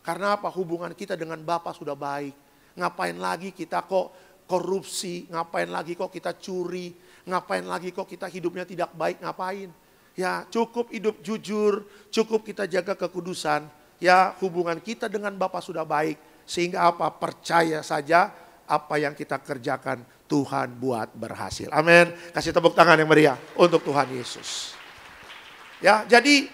Karena apa? Hubungan kita dengan Bapa sudah baik. Ngapain lagi kita kok korupsi, ngapain lagi kok kita curi, ngapain lagi kok kita hidupnya tidak baik, ngapain? Ya cukup hidup jujur, cukup kita jaga kekudusan. Ya hubungan kita dengan Bapa sudah baik. Sehingga apa? Percaya saja apa yang kita kerjakan Tuhan buat berhasil. Amin. Kasih tepuk tangan yang meriah untuk Tuhan Yesus. Ya, jadi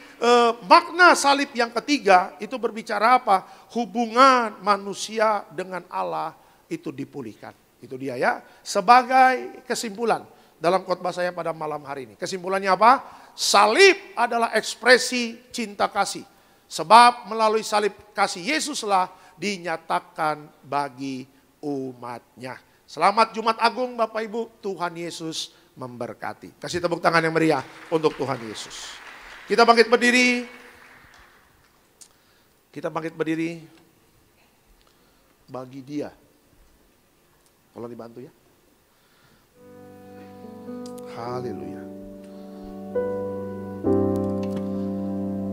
makna salib yang ketiga itu berbicara apa? Hubungan manusia dengan Allah itu dipulihkan. Itu dia ya. Sebagai kesimpulan dalam khotbah saya pada malam hari ini. Kesimpulannya apa? Salib adalah ekspresi cinta kasih. Sebab melalui salib kasih Yesuslah dinyatakan bagi umatnya. Selamat Jumat Agung Bapak Ibu, Tuhan Yesus memberkati. Kasih tepuk tangan yang meriah untuk Tuhan Yesus. Kita bangkit berdiri. Kita bangkit berdiri bagi Dia. Tolong dibantu ya. Haleluya.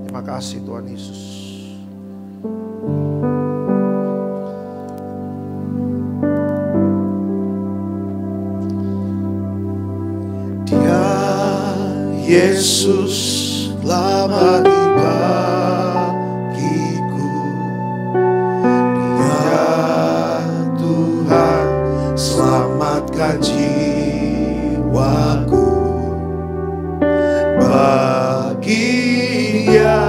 Terima kasih Tuhan Yesus. Dia Yesus lama di bagiku. Dia Tuhan selamatkan jiwaku. Bagi Dia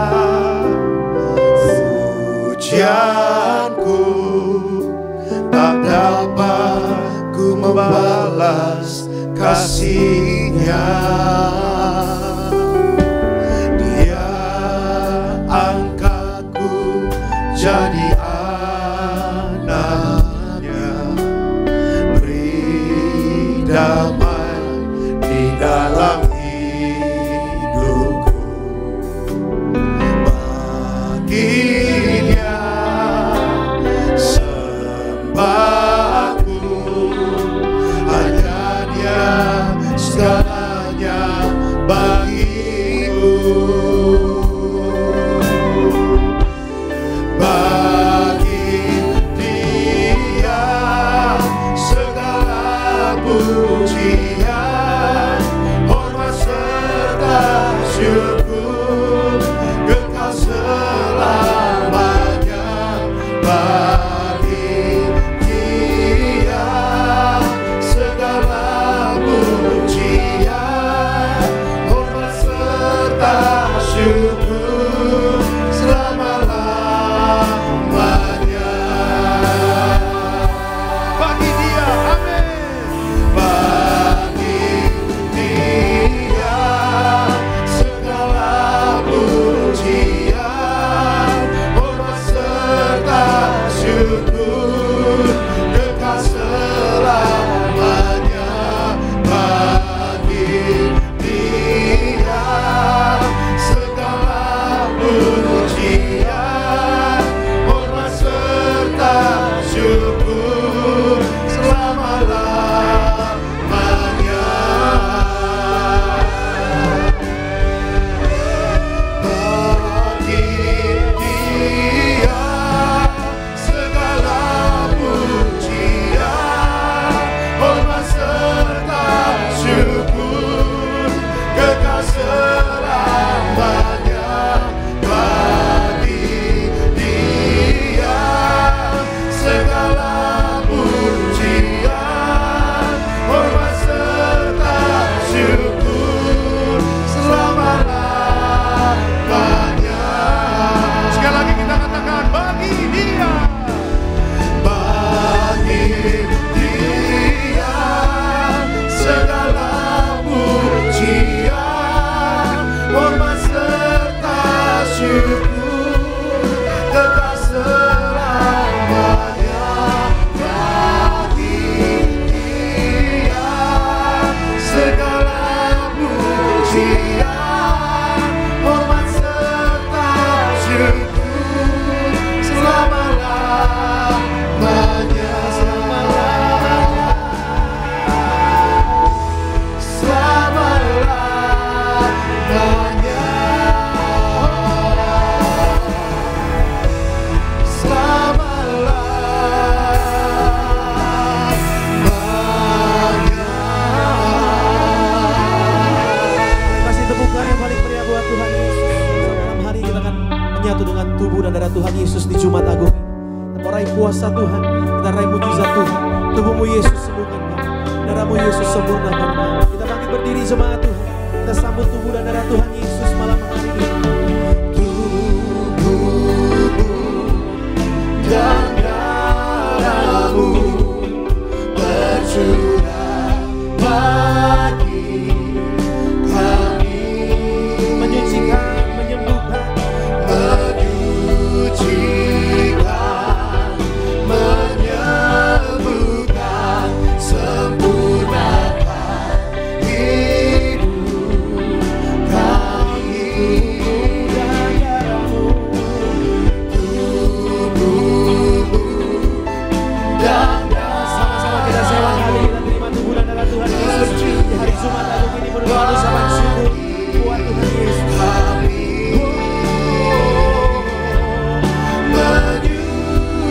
pujianku, tak dapat ku membalas kasih-Nya. Dia angkatku jadi anak-Nya, beri damai di dalam hidupku. Bagi Dia sembahku, hanya Dia segalanya bagiku. Bagi Dia segala pujian, hormat serta syukur, kekal selamanya. Bagi Dia segala pujian, hormat serta syukur selama-lamanya. Bagi Dia, amin. Bagi Dia segala pujian, hormat serta syukur. raih kuasa Tuhan, kita raih mujizat Tuhan. Tubuhmu Yesus sembuhkan kami, darahmu Yesus sempurnakan kami. Kita bangkit berdiri jemaat Tuhan, kita sambut tubuh dan darah Tuhan Yesus malam hari ini. Dan darahmu bercurah bagi kami, Menyucikan, menyembuhkan, menyucikan, menyembuhkan, sempurnakan hidup kami. dan darahmu. Sama-sama kita sewa kali, kita terima tubuh dan darah Tuhan Yesus. Di hari Jumat Agung ini berdoa ucapan syukur buat Tuhan Yesus.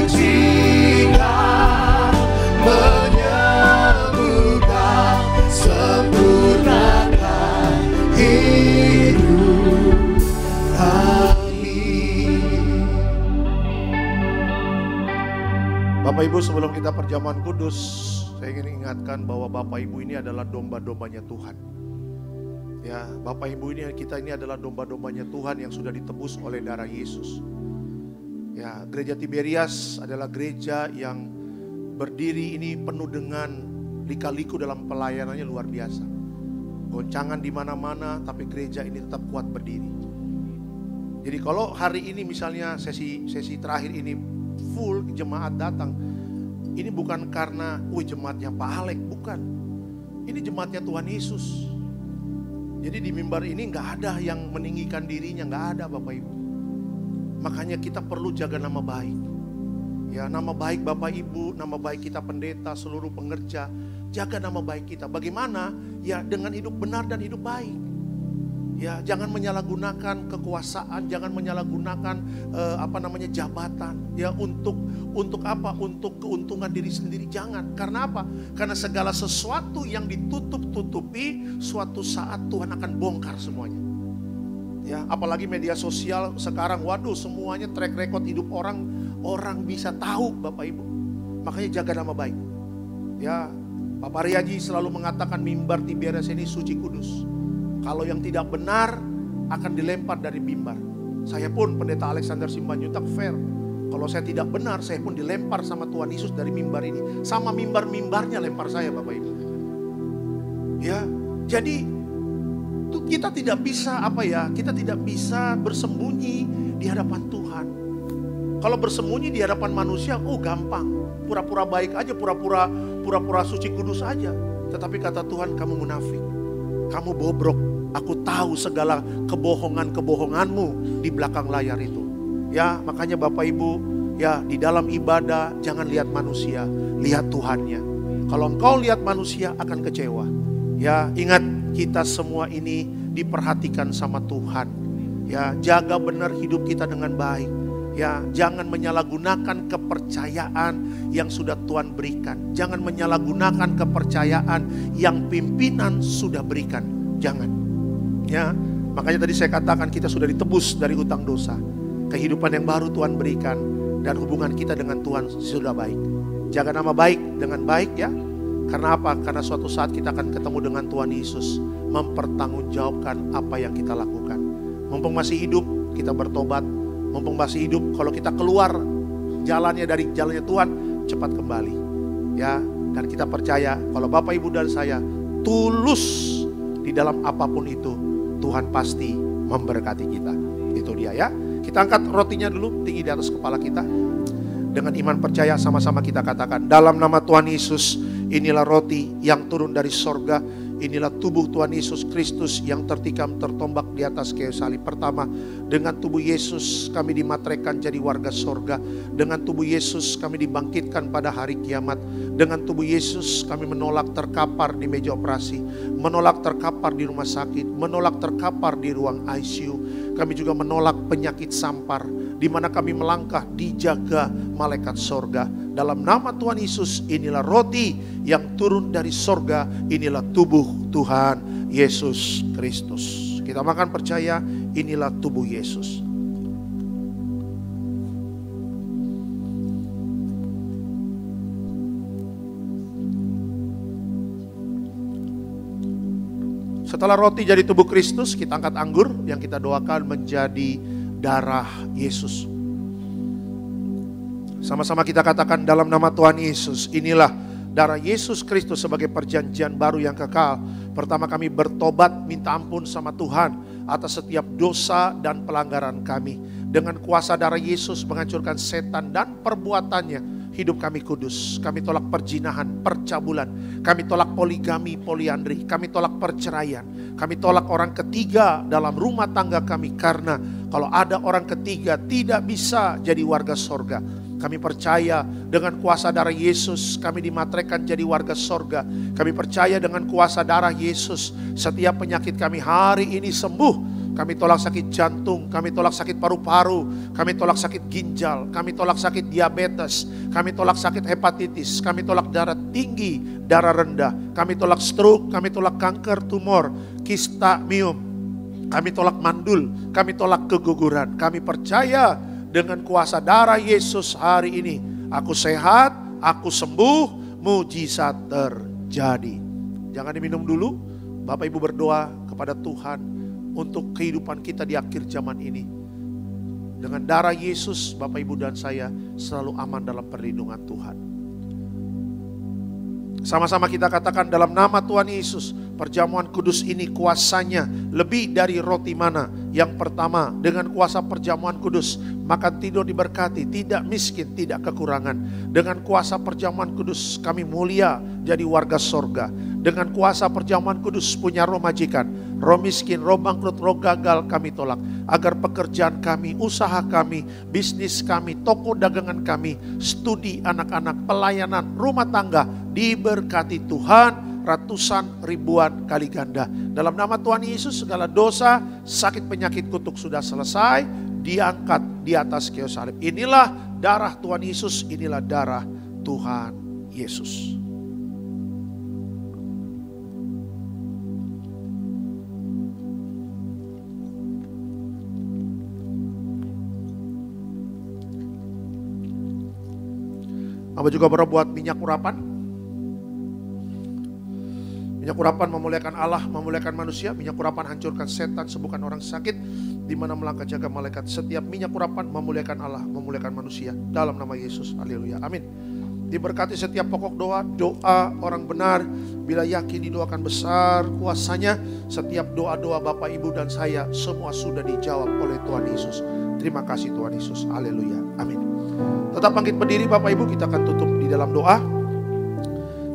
Menyucikan, menyembuhkan, sempurnakan hidup kami. Bapak Ibu, sebelum kita perjamuan kudus, saya ingin ingatkan bahwa Bapak Ibu ini adalah domba-dombanya Tuhan. Ya, Bapak Ibu ini, kita ini adalah domba-dombanya Tuhan yang sudah ditebus oleh darah Yesus. Ya, gereja Tiberias adalah gereja yang berdiri ini penuh dengan lika-liku dalam pelayanannya luar biasa. Goncangan di mana-mana, tapi gereja ini tetap kuat berdiri. Jadi kalau hari ini misalnya sesi terakhir ini full jemaat datang, ini bukan karena jemaatnya Pak Alek, bukan. Ini jemaatnya Tuhan Yesus. Jadi di mimbar ini nggak ada yang meninggikan dirinya, nggak ada Bapak Ibu. Makanya kita perlu jaga nama baik. Ya, nama baik Bapak Ibu, nama baik kita pendeta, seluruh pengerja, jaga nama baik kita. Bagaimana? Ya, dengan hidup benar dan hidup baik. Ya, jangan menyalahgunakan kekuasaan, jangan menyalahgunakan jabatan. Ya, untuk apa? Untuk keuntungan diri sendiri, jangan. Karena apa? Karena segala sesuatu yang ditutup-tutupi, suatu saat Tuhan akan bongkar semuanya. Ya, apalagi media sosial sekarang, waduh, semuanya track record hidup orang bisa tahu Bapak Ibu. Makanya jaga nama baik. Ya, Bapak Riyaji selalu mengatakan mimbar Tiberias ini suci kudus. Kalau yang tidak benar akan dilempar dari mimbar. Saya pun pendeta Alexander Simanjuntak fair. Kalau saya tidak benar, saya pun dilempar sama Tuhan Yesus dari mimbar ini. Sama mimbar-mimbarnya lempar saya Bapak Ibu. Ya, jadi kita tidak bisa kita tidak bisa bersembunyi di hadapan Tuhan. Kalau bersembunyi di hadapan manusia, gampang. Pura-pura baik aja, pura-pura suci kudus aja. Tetapi kata Tuhan, kamu munafik. Kamu bobrok, aku tahu segala kebohongan-kebohonganmu di belakang layar itu. Ya, makanya Bapak Ibu, ya di dalam ibadah jangan lihat manusia, lihat Tuhannya. Kalau engkau lihat manusia akan kecewa. Ya, ingat kita semua ini diperhatikan sama Tuhan. Ya, jaga benar hidup kita dengan baik. Ya, jangan menyalahgunakan kepercayaan yang sudah Tuhan berikan. Jangan menyalahgunakan kepercayaan yang pimpinan sudah berikan. Jangan. Ya, makanya tadi saya katakan kita sudah ditebus dari hutang dosa. Kehidupan yang baru Tuhan berikan dan hubungan kita dengan Tuhan sudah baik. Jaga nama baik dengan baik ya. Karena apa? Karena suatu saat kita akan ketemu dengan Tuhan Yesus, mempertanggungjawabkan apa yang kita lakukan. Mumpung masih hidup, kita bertobat. Mumpung masih hidup, kalau kita keluar jalannya dari jalannya Tuhan, cepat kembali. Ya, dan kita percaya kalau Bapak Ibu dan saya tulus di dalam apapun itu, Tuhan pasti memberkati kita. Itu dia ya. Kita angkat rotinya dulu tinggi di atas kepala kita. Dengan iman percaya sama-sama kita katakan, dalam nama Tuhan Yesus, inilah roti yang turun dari sorga. Inilah tubuh Tuhan Yesus Kristus yang tertikam tertombak di atas kayu salib. Pertama, dengan tubuh Yesus kami dimateraikan jadi warga sorga. Dengan tubuh Yesus kami dibangkitkan pada hari kiamat. Dengan tubuh Yesus kami menolak terkapar di meja operasi, menolak terkapar di rumah sakit, menolak terkapar di ruang ICU. Kami juga menolak penyakit sampar, di mana kami melangkah dijaga malaikat sorga. Dalam nama Tuhan Yesus, inilah roti yang turun dari sorga, inilah tubuh Tuhan Yesus Kristus. Kita makan percaya, inilah tubuh Yesus. Setelah roti jadi tubuh Kristus, kita angkat anggur yang kita doakan menjadi darah Yesus. Sama-sama kita katakan dalam nama Tuhan Yesus, inilah darah Yesus Kristus sebagai perjanjian baru yang kekal. Pertama kami bertobat minta ampun sama Tuhan atas setiap dosa dan pelanggaran kami. Dengan kuasa darah Yesus menghancurkan setan dan perbuatannya. Hidup kami kudus, kami tolak perzinahan, percabulan, kami tolak poligami, poliandri, kami tolak perceraian, kami tolak orang ketiga dalam rumah tangga kami. Karena kalau ada orang ketiga tidak bisa jadi warga sorga. Kami percaya dengan kuasa darah Yesus kami dimateraikan jadi warga sorga. Kami percaya dengan kuasa darah Yesus setiap penyakit kami hari ini sembuh. Kami tolak sakit jantung, kami tolak sakit paru-paru, kami tolak sakit ginjal, kami tolak sakit diabetes, kami tolak sakit hepatitis, kami tolak darah tinggi, darah rendah, kami tolak stroke, kami tolak kanker, tumor, kista, miom, kami tolak mandul, kami tolak keguguran. Kami percaya dengan kuasa darah Yesus hari ini, aku sehat, aku sembuh, mujizat terjadi. Jangan diminum dulu, Bapak Ibu berdoa kepada Tuhan untuk kehidupan kita di akhir zaman ini. Dengan darah Yesus, Bapak Ibu dan saya selalu aman dalam perlindungan Tuhan. Sama-sama kita katakan dalam nama Tuhan Yesus, perjamuan kudus ini kuasanya lebih dari roti mana. Yang pertama, dengan kuasa perjamuan kudus, makan tidur diberkati, tidak miskin, tidak kekurangan. Dengan kuasa perjamuan kudus kami mulia jadi warga sorga. Dengan kuasa perjamuan kudus punya roh majikan, roh miskin, roh bangkrut, roh gagal kami tolak. Agar pekerjaan kami, usaha kami, bisnis kami, toko dagangan kami, studi anak-anak, pelayanan, rumah tangga diberkati Tuhan ratusan ribuan kali ganda. Dalam nama Tuhan Yesus segala dosa, sakit, penyakit, kutuk sudah selesai, diangkat di atas kayu salib. Inilah darah Tuhan Yesus, inilah darah Tuhan Yesus. Hamba juga berbuat minyak urapan. Minyak urapan memuliakan Allah, memuliakan manusia. Minyak urapan hancurkan setan, sembuhkan orang sakit, di mana melangkah jaga malaikat. Setiap minyak urapan memuliakan Allah, memuliakan manusia. Dalam nama Yesus, haleluya, amin. Diberkati setiap pokok doa, doa orang benar. Bila yakin didoakan besar kuasanya. Setiap doa-doa Bapak Ibu dan saya semua sudah dijawab oleh Tuhan Yesus. Terima kasih Tuhan Yesus, haleluya, amin. Tetap bangkit berdiri Bapak Ibu, kita akan tutup di dalam doa.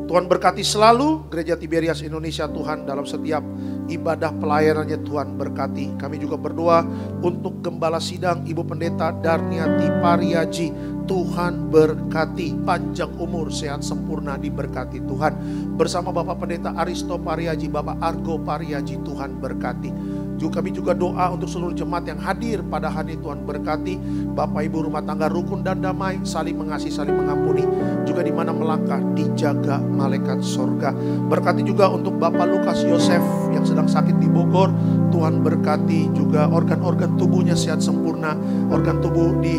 Tuhan berkati selalu Gereja Tiberias Indonesia Tuhan dalam setiap ibadah pelayanannya Tuhan berkati. Kami juga berdoa untuk Gembala Sidang Ibu Pendeta Darniati Pariaji. Tuhan berkati, panjang umur, sehat sempurna diberkati Tuhan. Bersama Bapak Pendeta Aristo Pariaji, Bapak Argo Pariaji, Tuhan berkati. Kami juga doa untuk seluruh jemaat yang hadir pada hari Tuhan berkati. Bapak Ibu rumah tangga rukun dan damai, saling mengasihi, saling mengampuni. Juga di mana melangkah dijaga malaikat sorga. Berkati juga untuk Bapak Lukas Yosef yang sedang sakit di Bogor. Tuhan berkati juga organ-organ tubuhnya sehat sempurna. Organ tubuh di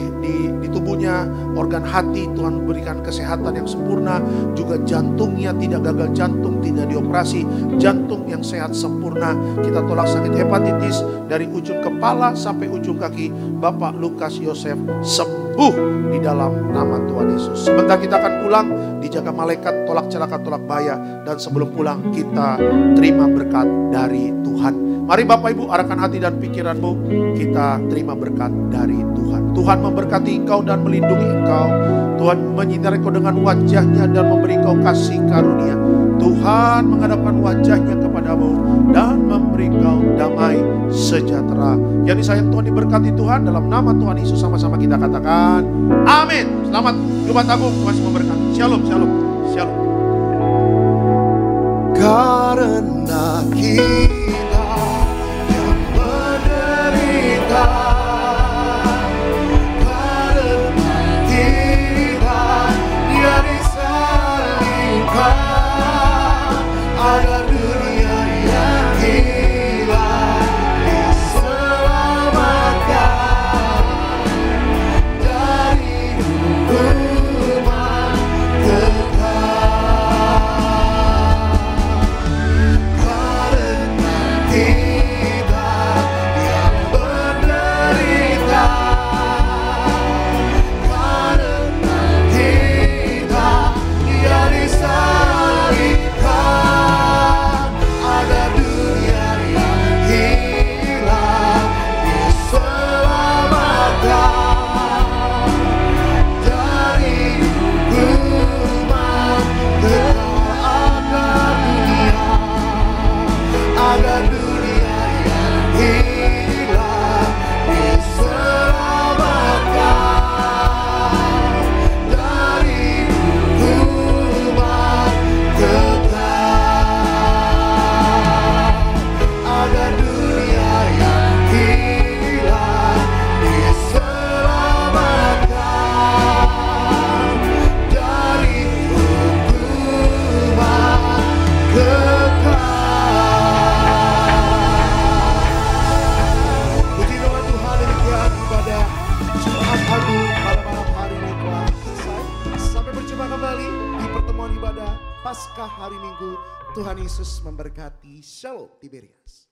tubuhnya, organ hati Tuhan berikan kesehatan yang sempurna. Juga jantungnya tidak gagal jantung, tidak dioperasi. Jantung yang sehat sempurna. Kita tolak sakit hepatitis dari ujung kepala sampai ujung kaki. Bapak Lukas Yosef sembuh di dalam nama Tuhan Yesus. Sebentar kita akan pulang, dijaga malaikat, tolak celaka, tolak bahaya. Dan sebelum pulang kita terima berkat dari Tuhan. Mari Bapak Ibu arahkan hati dan pikiranmu, kita terima berkat dari Tuhan. Tuhan memberkati engkau dan melindungi engkau. Tuhan menyinari engkau dengan wajahnya dan memberi engkau kasih karunia. Tuhan menghadapkan wajahnya kepadamu dan memberi engkau damai sejahtera. Yang disayang Tuhan diberkati Tuhan, dalam nama Tuhan Yesus sama-sama kita katakan amin. Selamat Jumat Agung, Tuhan memberkati. Shalom, shalom, shalom. Karena kita yang menderita, karena kita Dia disalibkan, agar dunia yang hilang diselamatkan dari hukuman kekal. Karena Paskah hari Minggu. Tuhan Yesus memberkati. Shalom Tiberias.